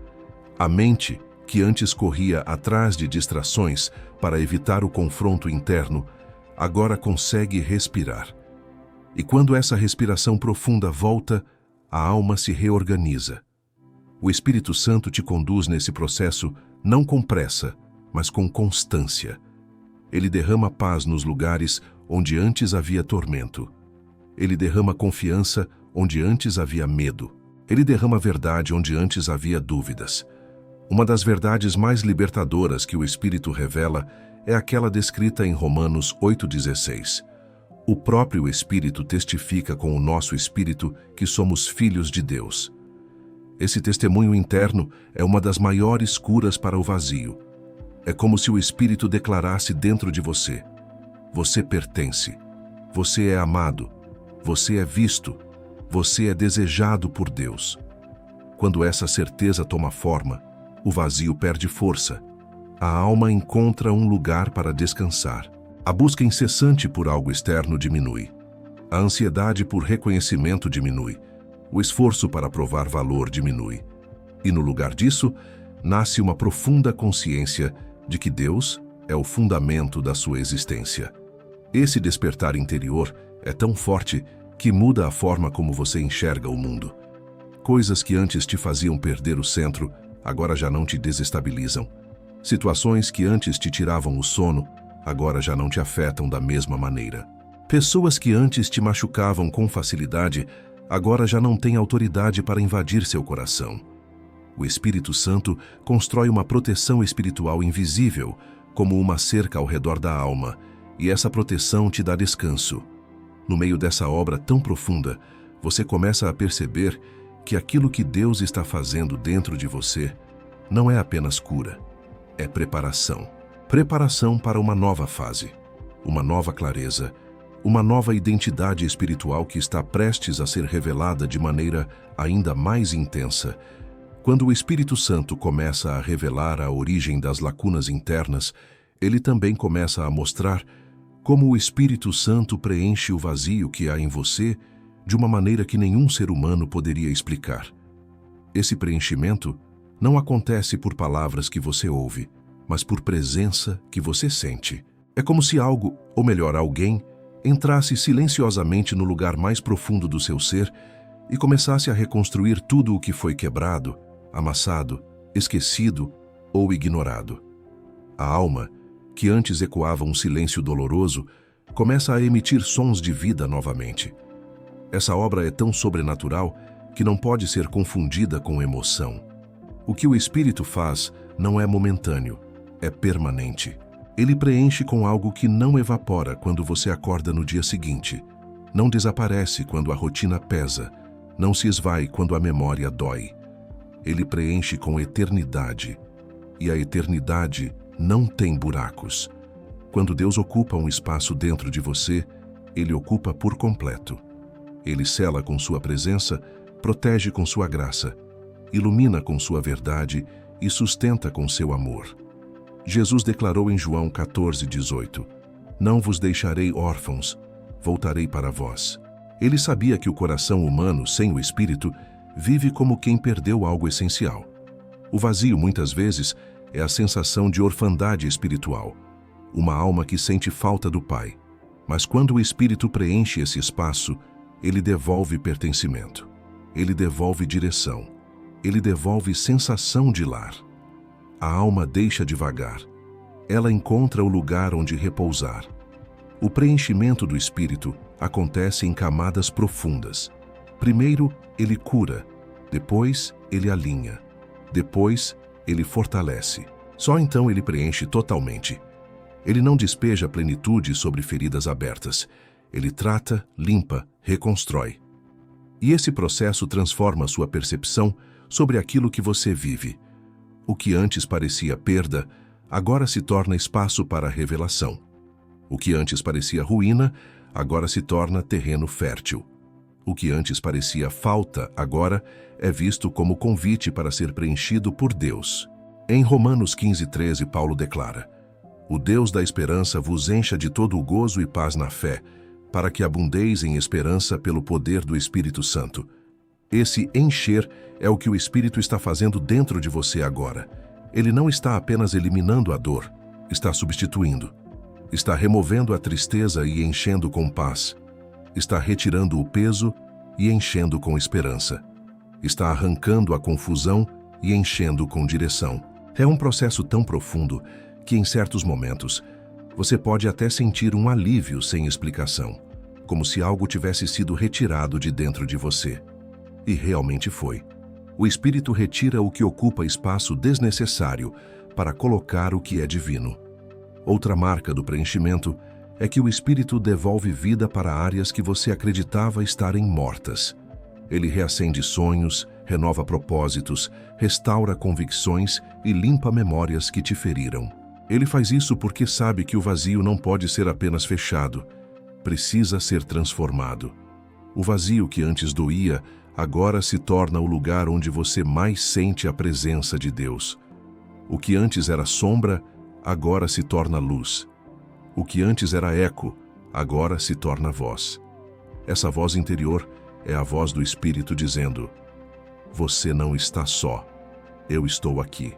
A mente, que antes corria atrás de distrações para evitar o confronto interno, agora consegue respirar. E quando essa respiração profunda volta, a alma se reorganiza. O Espírito Santo te conduz nesse processo não com pressa, mas com constância. Ele derrama paz nos lugares onde antes havia tormento. Ele derrama confiança onde antes havia medo. Ele derrama verdade onde antes havia dúvidas. Uma das verdades mais libertadoras que o Espírito revela é aquela descrita em Romanos 8,16. O próprio Espírito testifica com o nosso espírito que somos filhos de Deus. Esse testemunho interno é uma das maiores curas para o vazio. É como se o Espírito declarasse dentro de você: você pertence, você é amado, você é visto, você é desejado por Deus. Quando essa certeza toma forma, o vazio perde força. A alma encontra um lugar para descansar. A busca incessante por algo externo diminui. A ansiedade por reconhecimento diminui. O esforço para provar valor diminui. E no lugar disso, nasce uma profunda consciência de que Deus é o fundamento da sua existência. Esse despertar interior é tão forte que muda a forma como você enxerga o mundo. Coisas que antes te faziam perder o centro, agora já não te desestabilizam. Situações que antes te tiravam o sono, agora já não te afetam da mesma maneira. Pessoas que antes te machucavam com facilidade, agora já não têm autoridade para invadir seu coração. O Espírito Santo constrói uma proteção espiritual invisível, como uma cerca ao redor da alma, e essa proteção te dá descanso. No meio dessa obra tão profunda, você começa a perceber que aquilo que Deus está fazendo dentro de você não é apenas cura, é preparação. Preparação para uma nova fase, uma nova clareza, uma nova identidade espiritual que está prestes a ser revelada de maneira ainda mais intensa. Quando o Espírito Santo começa a revelar a origem das lacunas internas, ele também começa a mostrar como o Espírito Santo preenche o vazio que há em você, de uma maneira que nenhum ser humano poderia explicar. Esse preenchimento não acontece por palavras que você ouve, mas por presença que você sente. É como se algo, ou melhor, alguém, entrasse silenciosamente no lugar mais profundo do seu ser e começasse a reconstruir tudo o que foi quebrado, amassado, esquecido ou ignorado. A alma, que antes ecoava um silêncio doloroso, começa a emitir sons de vida novamente. Essa obra é tão sobrenatural que não pode ser confundida com emoção. O que o Espírito faz não é momentâneo, é permanente. Ele preenche com algo que não evapora quando você acorda no dia seguinte, não desaparece quando a rotina pesa, não se esvai quando a memória dói. Ele preenche com eternidade, e a eternidade não tem buracos. Quando Deus ocupa um espaço dentro de você, Ele ocupa por completo. Ele cela com sua presença, protege com sua graça, ilumina com sua verdade e sustenta com seu amor. Jesus declarou em João 14:18: Não vos deixarei órfãos, voltarei para vós. Ele sabia que o coração humano, sem o Espírito, vive como quem perdeu algo essencial. O vazio, muitas vezes, é a sensação de orfandade espiritual, uma alma que sente falta do Pai. Mas quando o Espírito preenche esse espaço, ele devolve pertencimento, ele devolve direção, ele devolve sensação de lar. A alma deixa de vagar, ela encontra o lugar onde repousar. O preenchimento do Espírito acontece em camadas profundas. Primeiro, ele cura, depois, ele alinha, depois, ele fortalece. Só então ele preenche totalmente. Ele não despeja plenitude sobre feridas abertas. Ele trata, limpa, reconstrói. E esse processo transforma sua percepção sobre aquilo que você vive. O que antes parecia perda, agora se torna espaço para revelação. O que antes parecia ruína, agora se torna terreno fértil. O que antes parecia falta, agora é visto como convite para ser preenchido por Deus. Em Romanos 15:13, Paulo declara: O Deus da esperança vos encha de todo o gozo e paz na fé, para que abundeis em esperança pelo poder do Espírito Santo. Esse encher é o que o Espírito está fazendo dentro de você agora. Ele não está apenas eliminando a dor, está substituindo. Está removendo a tristeza e enchendo com paz. Está retirando o peso e enchendo com esperança. Está arrancando a confusão e enchendo com direção. É um processo tão profundo que, em certos momentos, você pode até sentir um alívio sem explicação, como se algo tivesse sido retirado de dentro de você. E realmente foi. O Espírito retira o que ocupa espaço desnecessário para colocar o que é divino. Outra marca do preenchimento é que o Espírito devolve vida para áreas que você acreditava estarem mortas. Ele reacende sonhos, renova propósitos, restaura convicções e limpa memórias que te feriram. Ele faz isso porque sabe que o vazio não pode ser apenas fechado, precisa ser transformado. O vazio que antes doía, agora se torna o lugar onde você mais sente a presença de Deus. O que antes era sombra, agora se torna luz. O que antes era eco, agora se torna voz. Essa voz interior é a voz do Espírito dizendo: Você não está só, eu estou aqui.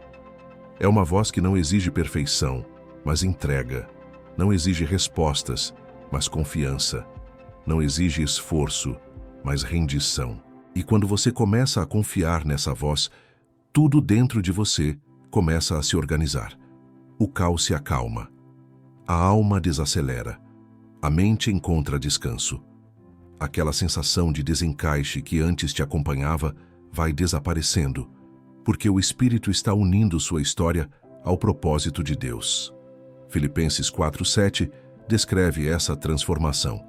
É uma voz que não exige perfeição, mas entrega. Não exige respostas, mas confiança. Não exige esforço, mas rendição. E quando você começa a confiar nessa voz, tudo dentro de você começa a se organizar. O caos se acalma. A alma desacelera. A mente encontra descanso. Aquela sensação de desencaixe que antes te acompanhava vai desaparecendo, porque o Espírito está unindo sua história ao propósito de Deus. Filipenses 4:7 descreve essa transformação.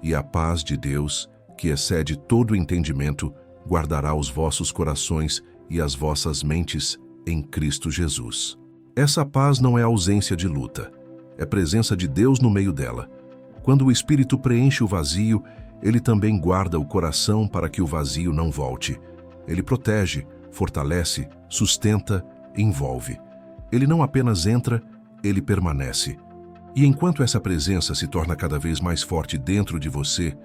E a paz de Deus, que excede todo entendimento, guardará os vossos corações e as vossas mentes em Cristo Jesus. Essa paz não é ausência de luta, é presença de Deus no meio dela. Quando o Espírito preenche o vazio, ele também guarda o coração para que o vazio não volte. Ele protege, fortalece, sustenta, envolve. Ele não apenas entra, ele permanece. E enquanto essa presença se torna cada vez mais forte dentro de você,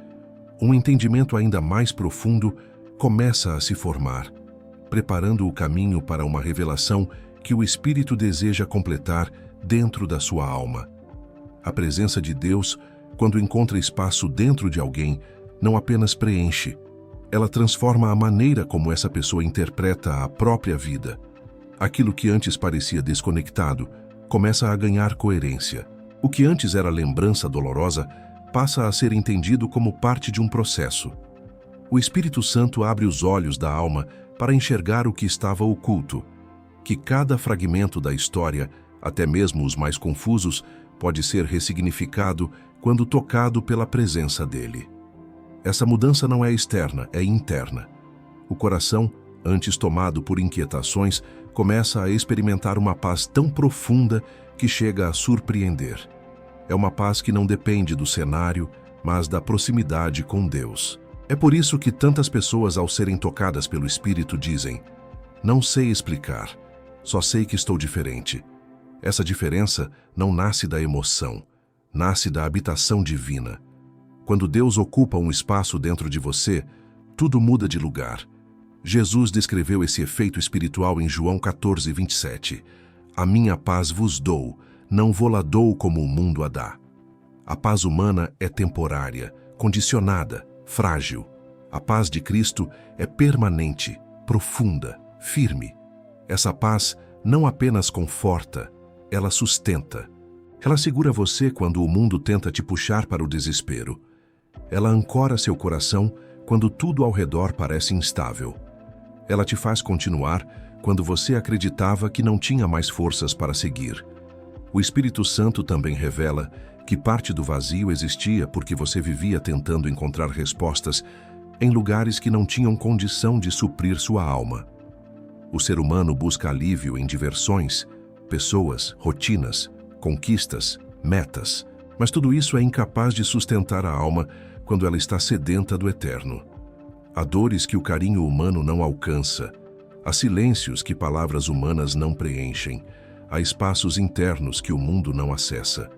um entendimento ainda mais profundo começa a se formar, preparando o caminho para uma revelação que o Espírito deseja completar dentro da sua alma. A presença de Deus, quando encontra espaço dentro de alguém, não apenas preenche, ela transforma a maneira como essa pessoa interpreta a própria vida. Aquilo que antes parecia desconectado começa a ganhar coerência. O que antes era lembrança dolorosa passa a ser entendido como parte de um processo. O Espírito Santo abre os olhos da alma para enxergar o que estava oculto, que cada fragmento da história, até mesmo os mais confusos, pode ser ressignificado quando tocado pela presença dele. Essa mudança não é externa, é interna. O coração, antes tomado por inquietações, começa a experimentar uma paz tão profunda que chega a surpreender. É uma paz que não depende do cenário, mas da proximidade com Deus. É por isso que tantas pessoas, ao serem tocadas pelo Espírito, dizem: "Não sei explicar, só sei que estou diferente." Essa diferença não nasce da emoção, nasce da habitação divina. Quando Deus ocupa um espaço dentro de você, tudo muda de lugar. Jesus descreveu esse efeito espiritual em João 14:27. "A minha paz vos dou, não vô-la dou como o mundo a dá." A paz humana é temporária, condicionada, frágil. A paz de Cristo é permanente, profunda, firme. Essa paz não apenas conforta, ela sustenta. Ela segura você quando o mundo tenta te puxar para o desespero. Ela ancora seu coração quando tudo ao redor parece instável. Ela te faz continuar quando você acreditava que não tinha mais forças para seguir. O Espírito Santo também revela que parte do vazio existia porque você vivia tentando encontrar respostas em lugares que não tinham condição de suprir sua alma. O ser humano busca alívio em diversões, pessoas, rotinas, conquistas, metas, mas tudo isso é incapaz de sustentar a alma quando ela está sedenta do eterno. Há dores que o carinho humano não alcança, há silêncios que palavras humanas não preenchem, há espaços internos que o mundo não acessa.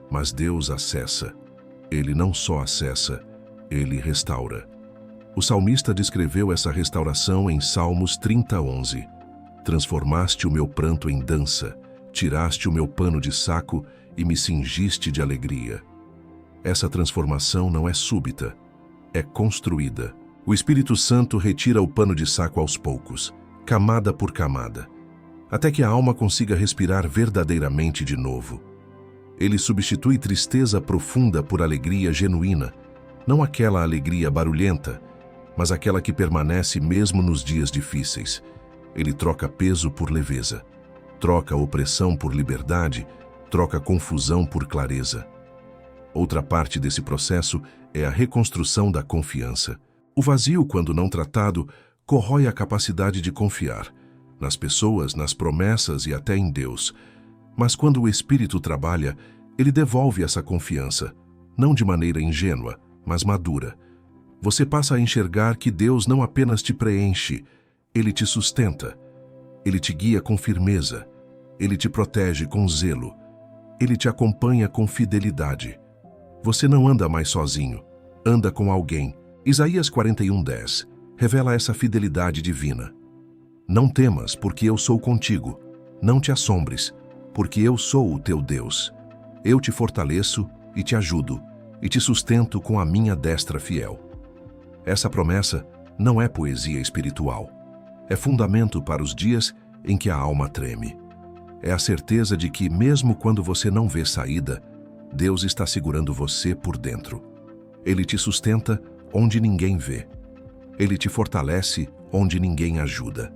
Mas Deus acessa. Ele não só acessa, ele restaura. O salmista descreveu essa restauração em Salmos 30:11. "Transformaste o meu pranto em dança, tiraste o meu pano de saco e me cingiste de alegria." Essa transformação não é súbita, é construída. O Espírito Santo retira o pano de saco aos poucos, camada por camada, até que a alma consiga respirar verdadeiramente de novo. Ele substitui tristeza profunda por alegria genuína, não aquela alegria barulhenta, mas aquela que permanece mesmo nos dias difíceis. Ele troca peso por leveza, troca opressão por liberdade, troca confusão por clareza. Outra parte desse processo é a reconstrução da confiança. O vazio, quando não tratado, corrói a capacidade de confiar nas pessoas, nas promessas e até em Deus. Mas quando o Espírito trabalha, ele devolve essa confiança, não de maneira ingênua, mas madura. Você passa a enxergar que Deus não apenas te preenche, ele te sustenta, ele te guia com firmeza, ele te protege com zelo, ele te acompanha com fidelidade. Você não anda mais sozinho, anda com alguém. Isaías 41:10 revela essa fidelidade divina. "Não temas, porque eu sou contigo. Não te assombres, porque eu sou o teu Deus. Eu te fortaleço e te ajudo, e te sustento com a minha destra fiel." Essa promessa não é poesia espiritual. É fundamento para os dias em que a alma treme. É a certeza de que, mesmo quando você não vê saída, Deus está segurando você por dentro. Ele te sustenta onde ninguém vê. Ele te fortalece onde ninguém ajuda.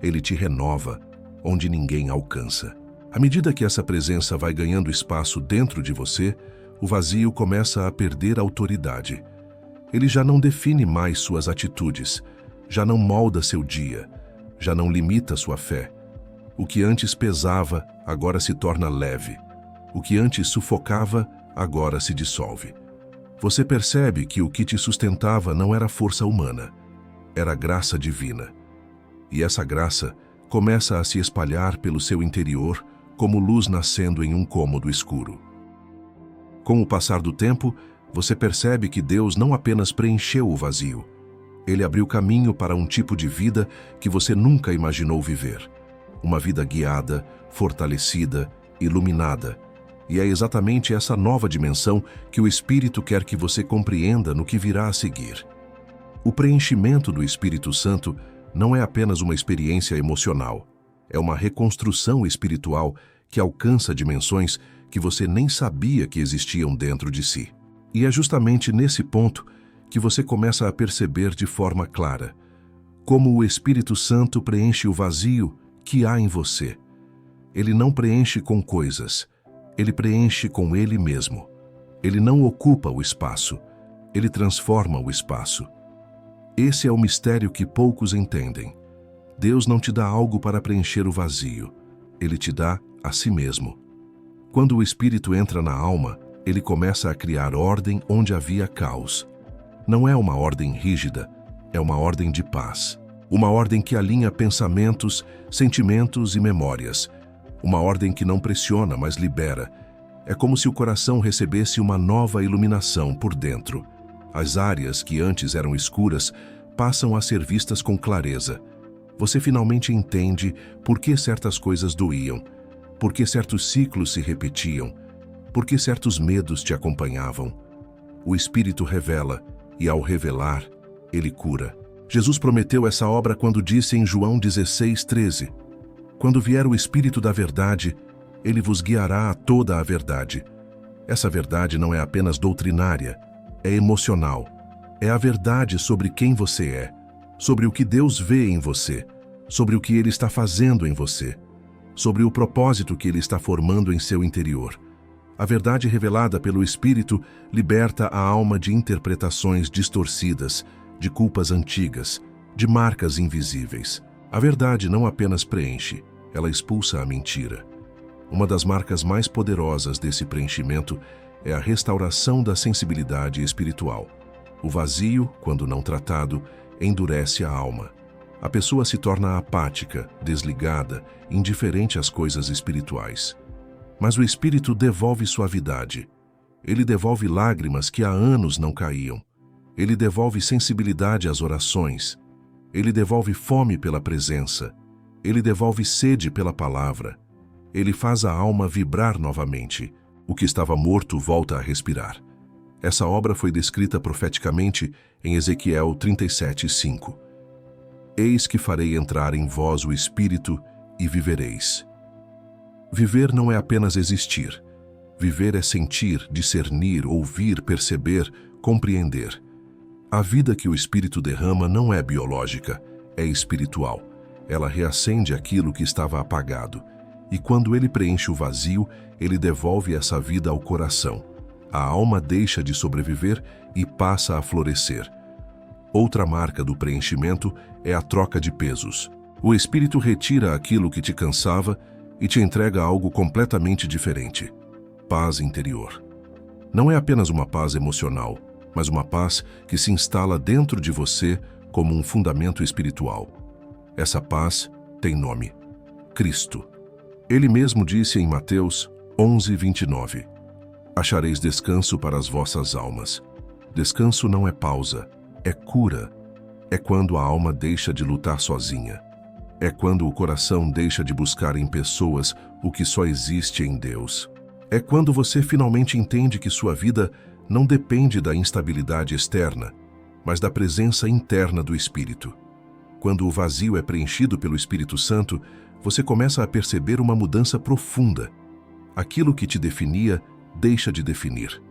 Ele te renova onde ninguém alcança. À medida que essa presença vai ganhando espaço dentro de você, o vazio começa a perder autoridade. Ele já não define mais suas atitudes, já não molda seu dia, já não limita sua fé. O que antes pesava, agora se torna leve. O que antes sufocava, agora se dissolve. Você percebe que o que te sustentava não era força humana, era graça divina. E essa graça começa a se espalhar pelo seu interior como luz nascendo em um cômodo escuro. Com o passar do tempo, você percebe que Deus não apenas preencheu o vazio, Ele abriu caminho para um tipo de vida que você nunca imaginou viver. Uma vida guiada, fortalecida, iluminada. E é exatamente essa nova dimensão que o Espírito quer que você compreenda no que virá a seguir. O preenchimento do Espírito Santo não é apenas uma experiência emocional, é uma reconstrução espiritual que alcança dimensões que você nem sabia que existiam dentro de si. E é justamente nesse ponto que você começa a perceber de forma clara como o Espírito Santo preenche o vazio que há em você. Ele não preenche com coisas, ele preenche com ele mesmo. Ele não ocupa o espaço, ele transforma o espaço. Esse é o mistério que poucos entendem. Deus não te dá algo para preencher o vazio, ele te dá a si mesmo. Quando o Espírito entra na alma, ele começa a criar ordem onde havia caos. Não é uma ordem rígida, é uma ordem de paz. Uma ordem que alinha pensamentos, sentimentos e memórias. Uma ordem que não pressiona, mas libera. É como se o coração recebesse uma nova iluminação por dentro. As áreas que antes eram escuras passam a ser vistas com clareza. Você finalmente entende por que certas coisas doíam, por que certos ciclos se repetiam, por que certos medos te acompanhavam. O Espírito revela, e ao revelar, ele cura. Jesus prometeu essa obra quando disse em João 16:13: Quando vier o Espírito da verdade, ele vos guiará a toda a verdade. Essa verdade não é apenas doutrinária, é emocional. É a verdade sobre quem você é, sobre o que Deus vê em você, sobre o que Ele está fazendo em você, sobre o propósito que Ele está formando em seu interior. A verdade revelada pelo Espírito liberta a alma de interpretações distorcidas, de culpas antigas, de marcas invisíveis. A verdade não apenas preenche, ela expulsa a mentira. Uma das marcas mais poderosas desse preenchimento é a restauração da sensibilidade espiritual. O vazio, quando não tratado, endurece a alma. A pessoa se torna apática, desligada, indiferente às coisas espirituais. Mas o Espírito devolve suavidade. Ele devolve lágrimas que há anos não caíam. Ele devolve sensibilidade às orações. Ele devolve fome pela presença. Ele devolve sede pela palavra. Ele faz a alma vibrar novamente. O que estava morto volta a respirar. Essa obra foi descrita profeticamente em Ezequiel 37:5. Eis que farei entrar em vós o Espírito e vivereis. Viver não é apenas existir. Viver é sentir, discernir, ouvir, perceber, compreender. A vida que o Espírito derrama não é biológica, é espiritual. Ela reacende aquilo que estava apagado. E quando ele preenche o vazio, ele devolve essa vida ao coração. A alma deixa de sobreviver e passa a florescer. Outra marca do preenchimento é a troca de pesos. O Espírito retira aquilo que te cansava e te entrega algo completamente diferente. Paz interior. Não é apenas uma paz emocional, mas uma paz que se instala dentro de você como um fundamento espiritual. Essa paz tem nome: Cristo. Ele mesmo disse em Mateus 11:29: Achareis descanso para as vossas almas. Descanso não é pausa, é cura. É quando a alma deixa de lutar sozinha. É quando o coração deixa de buscar em pessoas o que só existe em Deus. É quando você finalmente entende que sua vida não depende da instabilidade externa, mas da presença interna do Espírito. Quando o vazio é preenchido pelo Espírito Santo, você começa a perceber uma mudança profunda. Aquilo que te definia deixa de definir.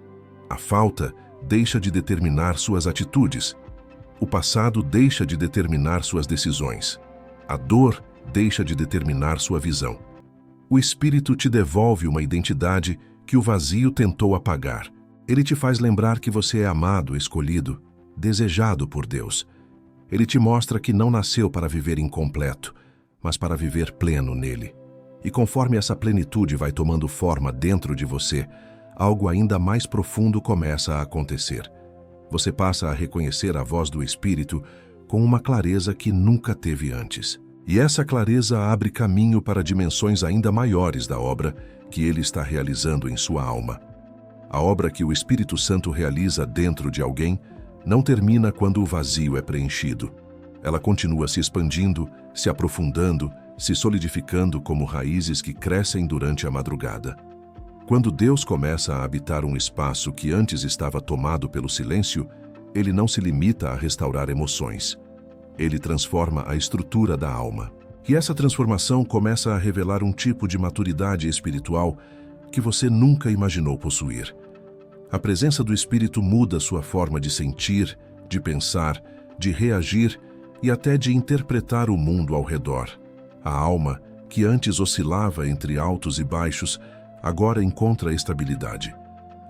A falta deixa de determinar suas atitudes. O passado deixa de determinar suas decisões. A dor deixa de determinar sua visão. O Espírito te devolve uma identidade que o vazio tentou apagar. Ele te faz lembrar que você é amado, escolhido, desejado por Deus. Ele te mostra que não nasceu para viver incompleto, mas para viver pleno nele. E conforme essa plenitude vai tomando forma dentro de você, algo ainda mais profundo começa a acontecer. Você passa a reconhecer a voz do Espírito com uma clareza que nunca teve antes. E essa clareza abre caminho para dimensões ainda maiores da obra que ele está realizando em sua alma. A obra que o Espírito Santo realiza dentro de alguém não termina quando o vazio é preenchido. Ela continua se expandindo, se aprofundando, se solidificando como raízes que crescem durante a madrugada. Quando Deus começa a habitar um espaço que antes estava tomado pelo silêncio, Ele não se limita a restaurar emoções. Ele transforma a estrutura da alma. E essa transformação começa a revelar um tipo de maturidade espiritual que você nunca imaginou possuir. A presença do Espírito muda sua forma de sentir, de pensar, de reagir e até de interpretar o mundo ao redor. A alma, que antes oscilava entre altos e baixos, agora encontra estabilidade.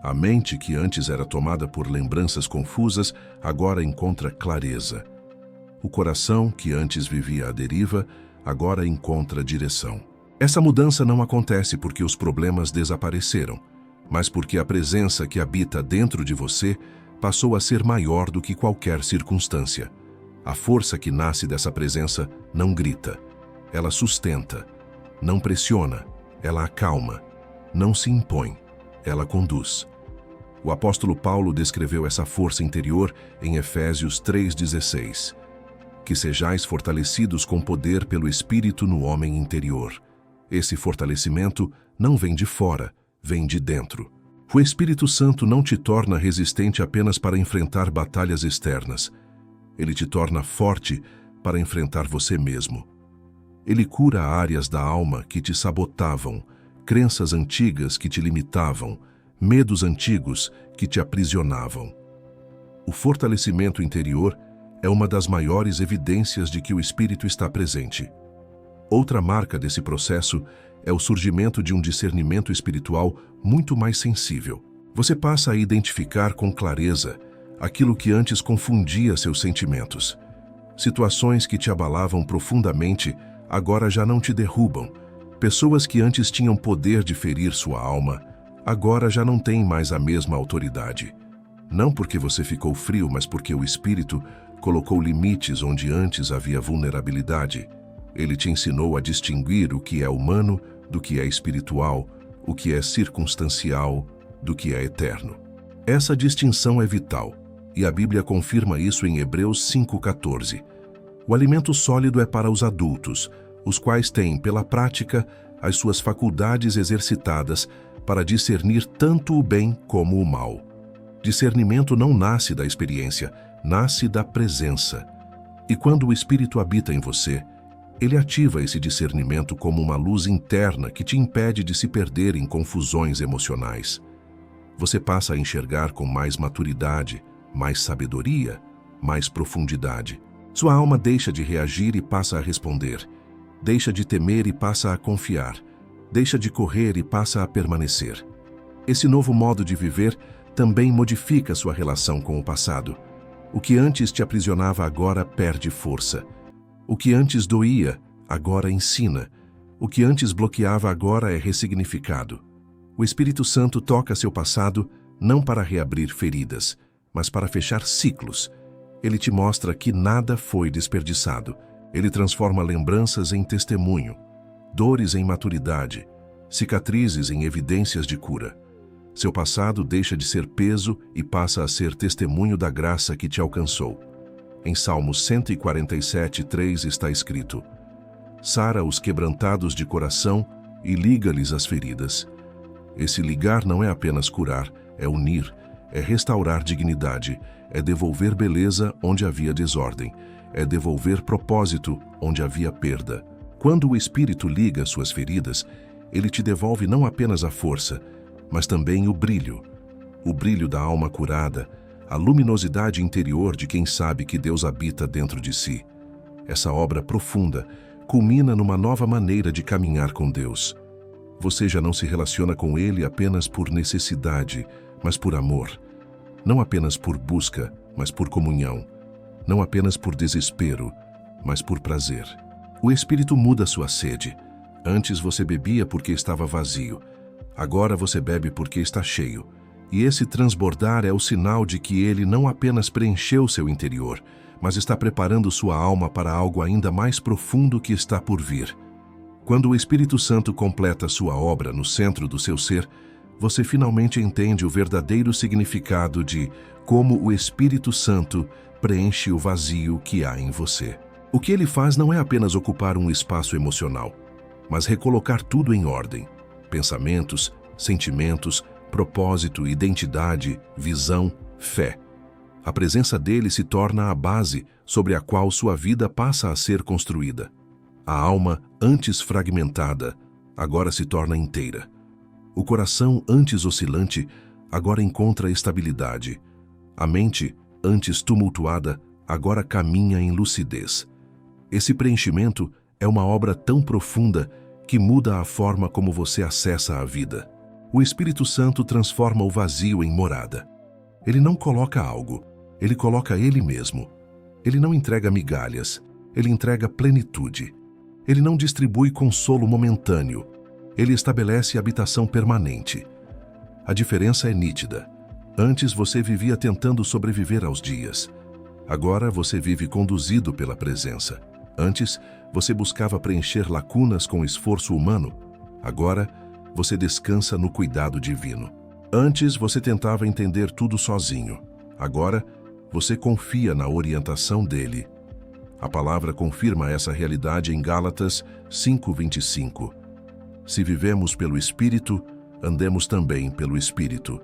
A mente, que antes era tomada por lembranças confusas, agora encontra clareza. O coração, que antes vivia à deriva, agora encontra direção. Essa mudança não acontece porque os problemas desapareceram, mas porque a presença que habita dentro de você passou a ser maior do que qualquer circunstância. A força que nasce dessa presença não grita, ela sustenta, não pressiona, ela acalma, não se impõe, ela conduz. O apóstolo Paulo descreveu essa força interior em Efésios 3,16. Que sejais fortalecidos com poder pelo Espírito no homem interior. Esse fortalecimento não vem de fora, vem de dentro. O Espírito Santo não te torna resistente apenas para enfrentar batalhas externas. Ele te torna forte para enfrentar você mesmo. Ele cura áreas da alma que te sabotavam, crenças antigas que te limitavam, medos antigos que te aprisionavam. O fortalecimento interior é uma das maiores evidências de que o Espírito está presente. Outra marca desse processo é o surgimento de um discernimento espiritual muito mais sensível. Você passa a identificar com clareza aquilo que antes confundia seus sentimentos. Situações que te abalavam profundamente agora já não te derrubam. Pessoas que antes tinham poder de ferir sua alma, agora já não têm mais a mesma autoridade. Não porque você ficou frio, mas porque o Espírito colocou limites onde antes havia vulnerabilidade. Ele te ensinou a distinguir o que é humano do que é espiritual, o que é circunstancial do que é eterno. Essa distinção é vital, e a Bíblia confirma isso em Hebreus 5,14. O alimento sólido é para os adultos, os quais têm, pela prática, as suas faculdades exercitadas para discernir tanto o bem como o mal. Discernimento não nasce da experiência, nasce da presença. E quando o Espírito habita em você, ele ativa esse discernimento como uma luz interna que te impede de se perder em confusões emocionais. Você passa a enxergar com mais maturidade, mais sabedoria, mais profundidade. Sua alma deixa de reagir e passa a responder. Deixa de temer e passa a confiar. Deixa de correr e passa a permanecer. Esse novo modo de viver também modifica sua relação com o passado. O que antes te aprisionava agora perde força. O que antes doía, agora ensina. O que antes bloqueava agora é ressignificado. O Espírito Santo toca seu passado não para reabrir feridas, mas para fechar ciclos. Ele te mostra que nada foi desperdiçado. Ele transforma lembranças em testemunho, dores em maturidade, cicatrizes em evidências de cura. Seu passado deixa de ser peso e passa a ser testemunho da graça que te alcançou. Em Salmos 147:3 está escrito: Sara os quebrantados de coração e liga-lhes as feridas. Esse ligar não é apenas curar, é unir, é restaurar dignidade, é devolver beleza onde havia desordem, é devolver propósito onde havia perda. Quando o Espírito liga suas feridas, ele te devolve não apenas a força, mas também o brilho da alma curada, a luminosidade interior de quem sabe que Deus habita dentro de si. Essa obra profunda culmina numa nova maneira de caminhar com Deus. Você já não se relaciona com Ele apenas por necessidade, mas por amor. Não apenas por busca, mas por comunhão. Não apenas por desespero, mas por prazer. O Espírito muda sua sede. Antes você bebia porque estava vazio. Agora você bebe porque está cheio. E esse transbordar é o sinal de que Ele não apenas preencheu seu interior, mas está preparando sua alma para algo ainda mais profundo que está por vir. Quando o Espírito Santo completa sua obra no centro do seu ser, você finalmente entende o verdadeiro significado de como o Espírito Santo preenche o vazio que há em você. O que ele faz não é apenas ocupar um espaço emocional, mas recolocar tudo em ordem: pensamentos, sentimentos, propósito, identidade, visão, fé. A presença dele se torna a base sobre a qual sua vida passa a ser construída. A alma, antes fragmentada, agora se torna inteira. O coração, antes oscilante, agora encontra estabilidade. A mente, antes tumultuada, agora caminha em lucidez. Esse preenchimento é uma obra tão profunda que muda a forma como você acessa a vida. O Espírito Santo transforma o vazio em morada. Ele não coloca algo, ele coloca ele mesmo. Ele não entrega migalhas, ele entrega plenitude. Ele não distribui consolo momentâneo, ele estabelece habitação permanente. A diferença é nítida. Antes você vivia tentando sobreviver aos dias. Agora você vive conduzido pela presença. Antes, você buscava preencher lacunas com esforço humano. Agora, você descansa no cuidado divino. Antes, você tentava entender tudo sozinho. Agora, você confia na orientação dele. A palavra confirma essa realidade em Gálatas 5:25. Se vivemos pelo Espírito, andemos também pelo Espírito.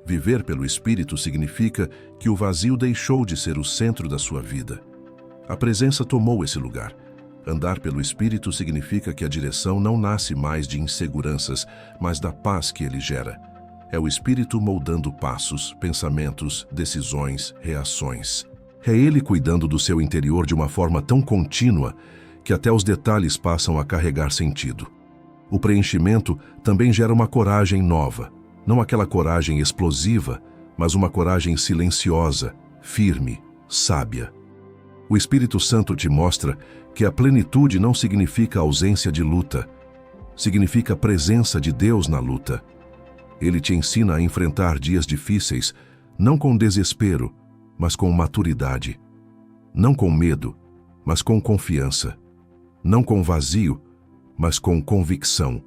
Viver pelo Espírito significa que o vazio deixou de ser o centro da sua vida. A presença tomou esse lugar. Andar pelo Espírito significa que a direção não nasce mais de inseguranças, mas da paz que ele gera. É o Espírito moldando passos, pensamentos, decisões, reações. É ele cuidando do seu interior de uma forma tão contínua que até os detalhes passam a carregar sentido. O preenchimento também gera uma coragem nova. Não aquela coragem explosiva, mas uma coragem silenciosa, firme, sábia. O Espírito Santo te mostra que a plenitude não significa ausência de luta, significa a presença de Deus na luta. Ele te ensina a enfrentar dias difíceis, não com desespero, mas com maturidade. Não com medo, mas com confiança. Não com vazio, mas com convicção.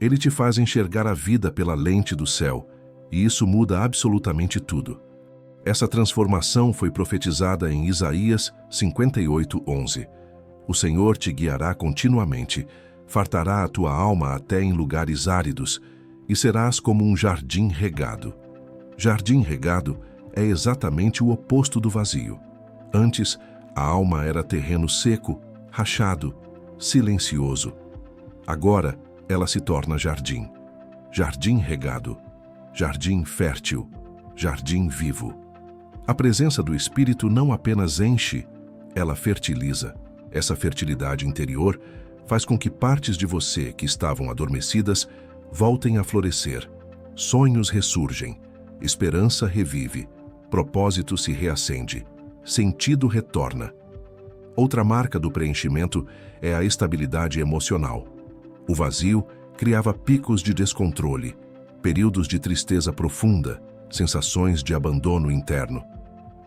Ele te faz enxergar a vida pela lente do céu, e isso muda absolutamente tudo. Essa transformação foi profetizada em Isaías 58:11. O Senhor te guiará continuamente, fartará a tua alma até em lugares áridos, e serás como um jardim regado. Jardim regado é exatamente o oposto do vazio. Antes, a alma era terreno seco, rachado, silencioso. Agora, ela se torna jardim. Jardim regado. Jardim fértil. Jardim vivo. A presença do Espírito não apenas enche, ela fertiliza. Essa fertilidade interior faz com que partes de você que estavam adormecidas voltem a florescer. Sonhos ressurgem. Esperança revive. Propósito se reacende. Sentido retorna. Outra marca do preenchimento é a estabilidade emocional. O vazio criava picos de descontrole, períodos de tristeza profunda, sensações de abandono interno.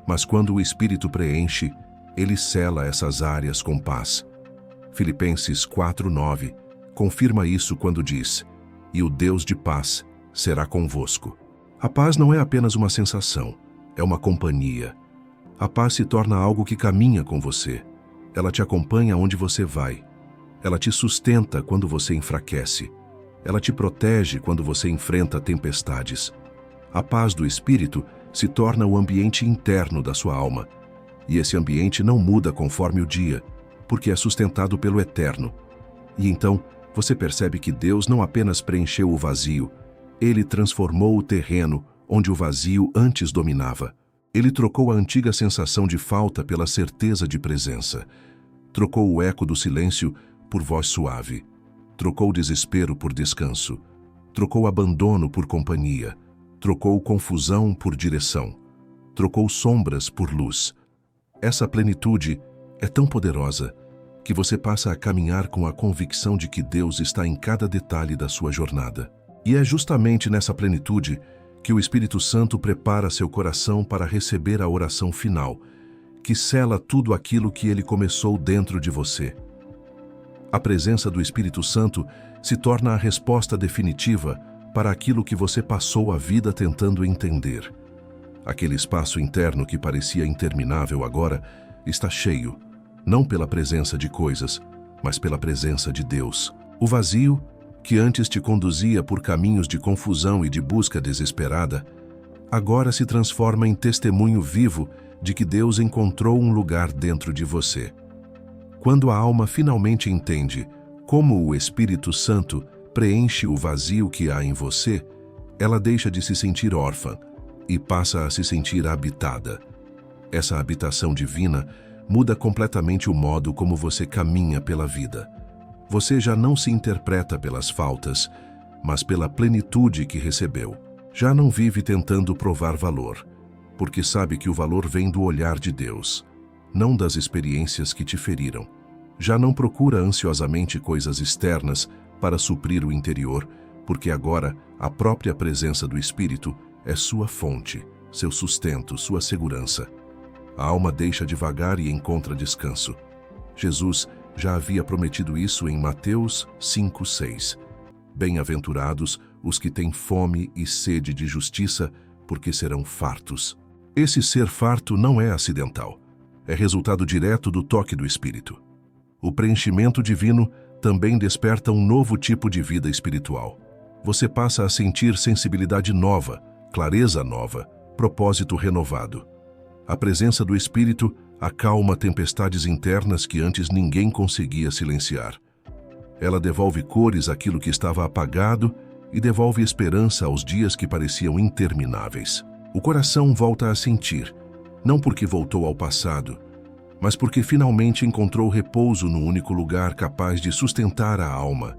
Mas quando o Espírito preenche, ele sela essas áreas com paz. Filipenses 4:9 confirma isso quando diz: "E o Deus de paz será convosco." A paz não é apenas uma sensação, é uma companhia. A paz se torna algo que caminha com você. Ela te acompanha onde você vai. Ela te sustenta quando você enfraquece. Ela te protege quando você enfrenta tempestades. A paz do Espírito se torna o ambiente interno da sua alma. E esse ambiente não muda conforme o dia, porque é sustentado pelo Eterno. E então, você percebe que Deus não apenas preencheu o vazio, ele transformou o terreno onde o vazio antes dominava. Ele trocou a antiga sensação de falta pela certeza de presença. Trocou o eco do silêncio por voz suave. Trocou desespero por descanso. Trocou abandono por companhia. Trocou confusão por direção. Trocou sombras por luz. Essa plenitude é tão poderosa que você passa a caminhar com a convicção de que Deus está em cada detalhe da sua jornada. E é justamente nessa plenitude que o Espírito Santo prepara seu coração para receber a oração final, que sela tudo aquilo que ele começou dentro de você. A presença do Espírito Santo se torna a resposta definitiva para aquilo que você passou a vida tentando entender. Aquele espaço interno que parecia interminável agora está cheio, não pela presença de coisas, mas pela presença de Deus. O vazio, que antes te conduzia por caminhos de confusão e de busca desesperada, agora se transforma em testemunho vivo de que Deus encontrou um lugar dentro de você. Quando a alma finalmente entende como o Espírito Santo preenche o vazio que há em você, ela deixa de se sentir órfã e passa a se sentir habitada. Essa habitação divina muda completamente o modo como você caminha pela vida. Você já não se interpreta pelas faltas, mas pela plenitude que recebeu. Já não vive tentando provar valor, porque sabe que o valor vem do olhar de Deus, não das experiências que te feriram. Já não procura ansiosamente coisas externas para suprir o interior, porque agora a própria presença do Espírito é sua fonte, seu sustento, sua segurança. A alma deixa de vagar e encontra descanso. Jesus já havia prometido isso em Mateus 5:6. Bem-aventurados os que têm fome e sede de justiça, porque serão fartos. Esse ser farto não é acidental. É resultado direto do toque do Espírito. O preenchimento divino também desperta um novo tipo de vida espiritual. Você passa a sentir sensibilidade nova, clareza nova, propósito renovado. A presença do Espírito acalma tempestades internas que antes ninguém conseguia silenciar. Ela devolve cores àquilo que estava apagado e devolve esperança aos dias que pareciam intermináveis. O coração volta a sentir, não porque voltou ao passado, mas porque finalmente encontrou repouso no único lugar capaz de sustentar a alma,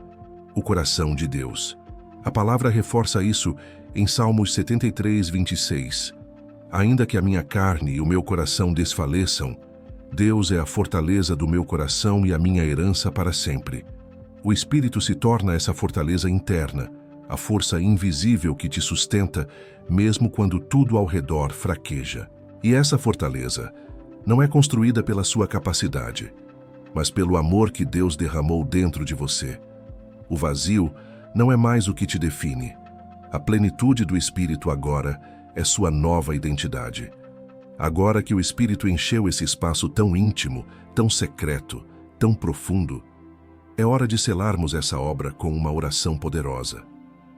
o coração de Deus. A palavra reforça isso em Salmos 73:26. Ainda que a minha carne e o meu coração desfaleçam, Deus é a fortaleza do meu coração e a minha herança para sempre. O Espírito se torna essa fortaleza interna, a força invisível que te sustenta, mesmo quando tudo ao redor fraqueja. E essa fortaleza não é construída pela sua capacidade, mas pelo amor que Deus derramou dentro de você. O vazio não é mais o que te define. A plenitude do Espírito agora é sua nova identidade. Agora que o Espírito encheu esse espaço tão íntimo, tão secreto, tão profundo, é hora de selarmos essa obra com uma oração poderosa.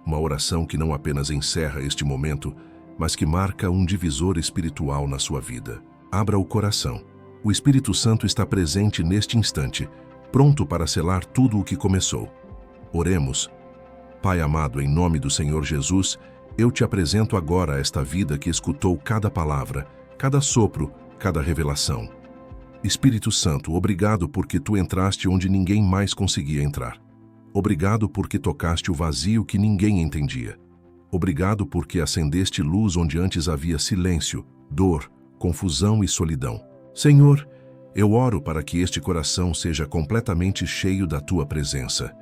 Uma oração que não apenas encerra este momento, mas que marca um divisor espiritual na sua vida. Abra o coração. O Espírito Santo está presente neste instante, pronto para selar tudo o que começou. Oremos. Pai amado, em nome do Senhor Jesus, eu te apresento agora esta vida que escutou cada palavra, cada sopro, cada revelação. Espírito Santo, obrigado porque tu entraste onde ninguém mais conseguia entrar. Obrigado porque tocaste o vazio que ninguém entendia. Obrigado porque acendeste luz onde antes havia silêncio, dor, confusão e solidão. Senhor, eu oro para que este coração seja completamente cheio da tua presença.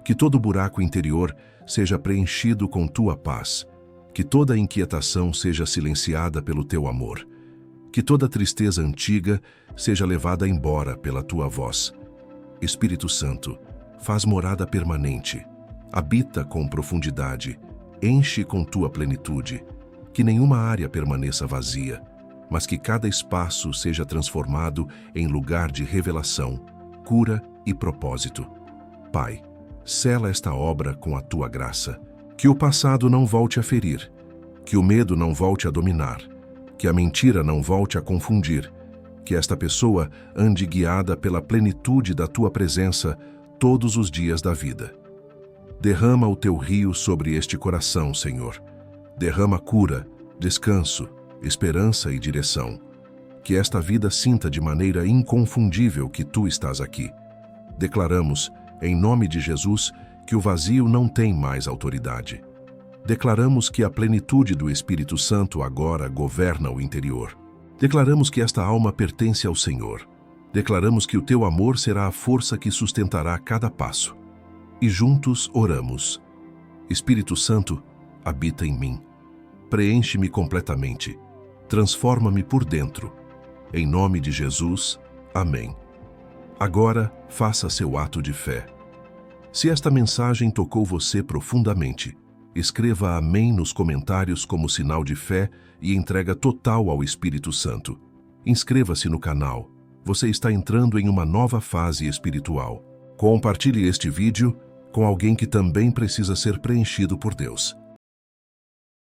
Que todo buraco interior seja preenchido com tua paz. Que toda inquietação seja silenciada pelo teu amor. Que toda tristeza antiga seja levada embora pela tua voz. Espírito Santo, faz morada permanente. Habita com profundidade. Enche com tua plenitude. Que nenhuma área permaneça vazia, mas que cada espaço seja transformado em lugar de revelação, cura e propósito. Pai, sela esta obra com a tua graça. Que o passado não volte a ferir, que o medo não volte a dominar, que a mentira não volte a confundir, que esta pessoa ande guiada pela plenitude da tua presença todos os dias da vida. Derrama o teu rio sobre este coração, Senhor. Derrama cura, descanso, esperança e direção. Que esta vida sinta de maneira inconfundível que tu estás aqui. Declaramos, em nome de Jesus, que o vazio não tem mais autoridade. Declaramos que a plenitude do Espírito Santo agora governa o interior. Declaramos que esta alma pertence ao Senhor. Declaramos que o teu amor será a força que sustentará cada passo. E juntos oramos. Espírito Santo, habita em mim. Preenche-me completamente. Transforma-me por dentro. Em nome de Jesus, amém. Agora, faça seu ato de fé. Se esta mensagem tocou você profundamente, Escreva amém nos comentários como sinal de fé e entrega total ao Espírito Santo. Inscreva-se no canal. Você está entrando em uma nova fase espiritual. Compartilhe este vídeo com alguém que também precisa ser preenchido por Deus.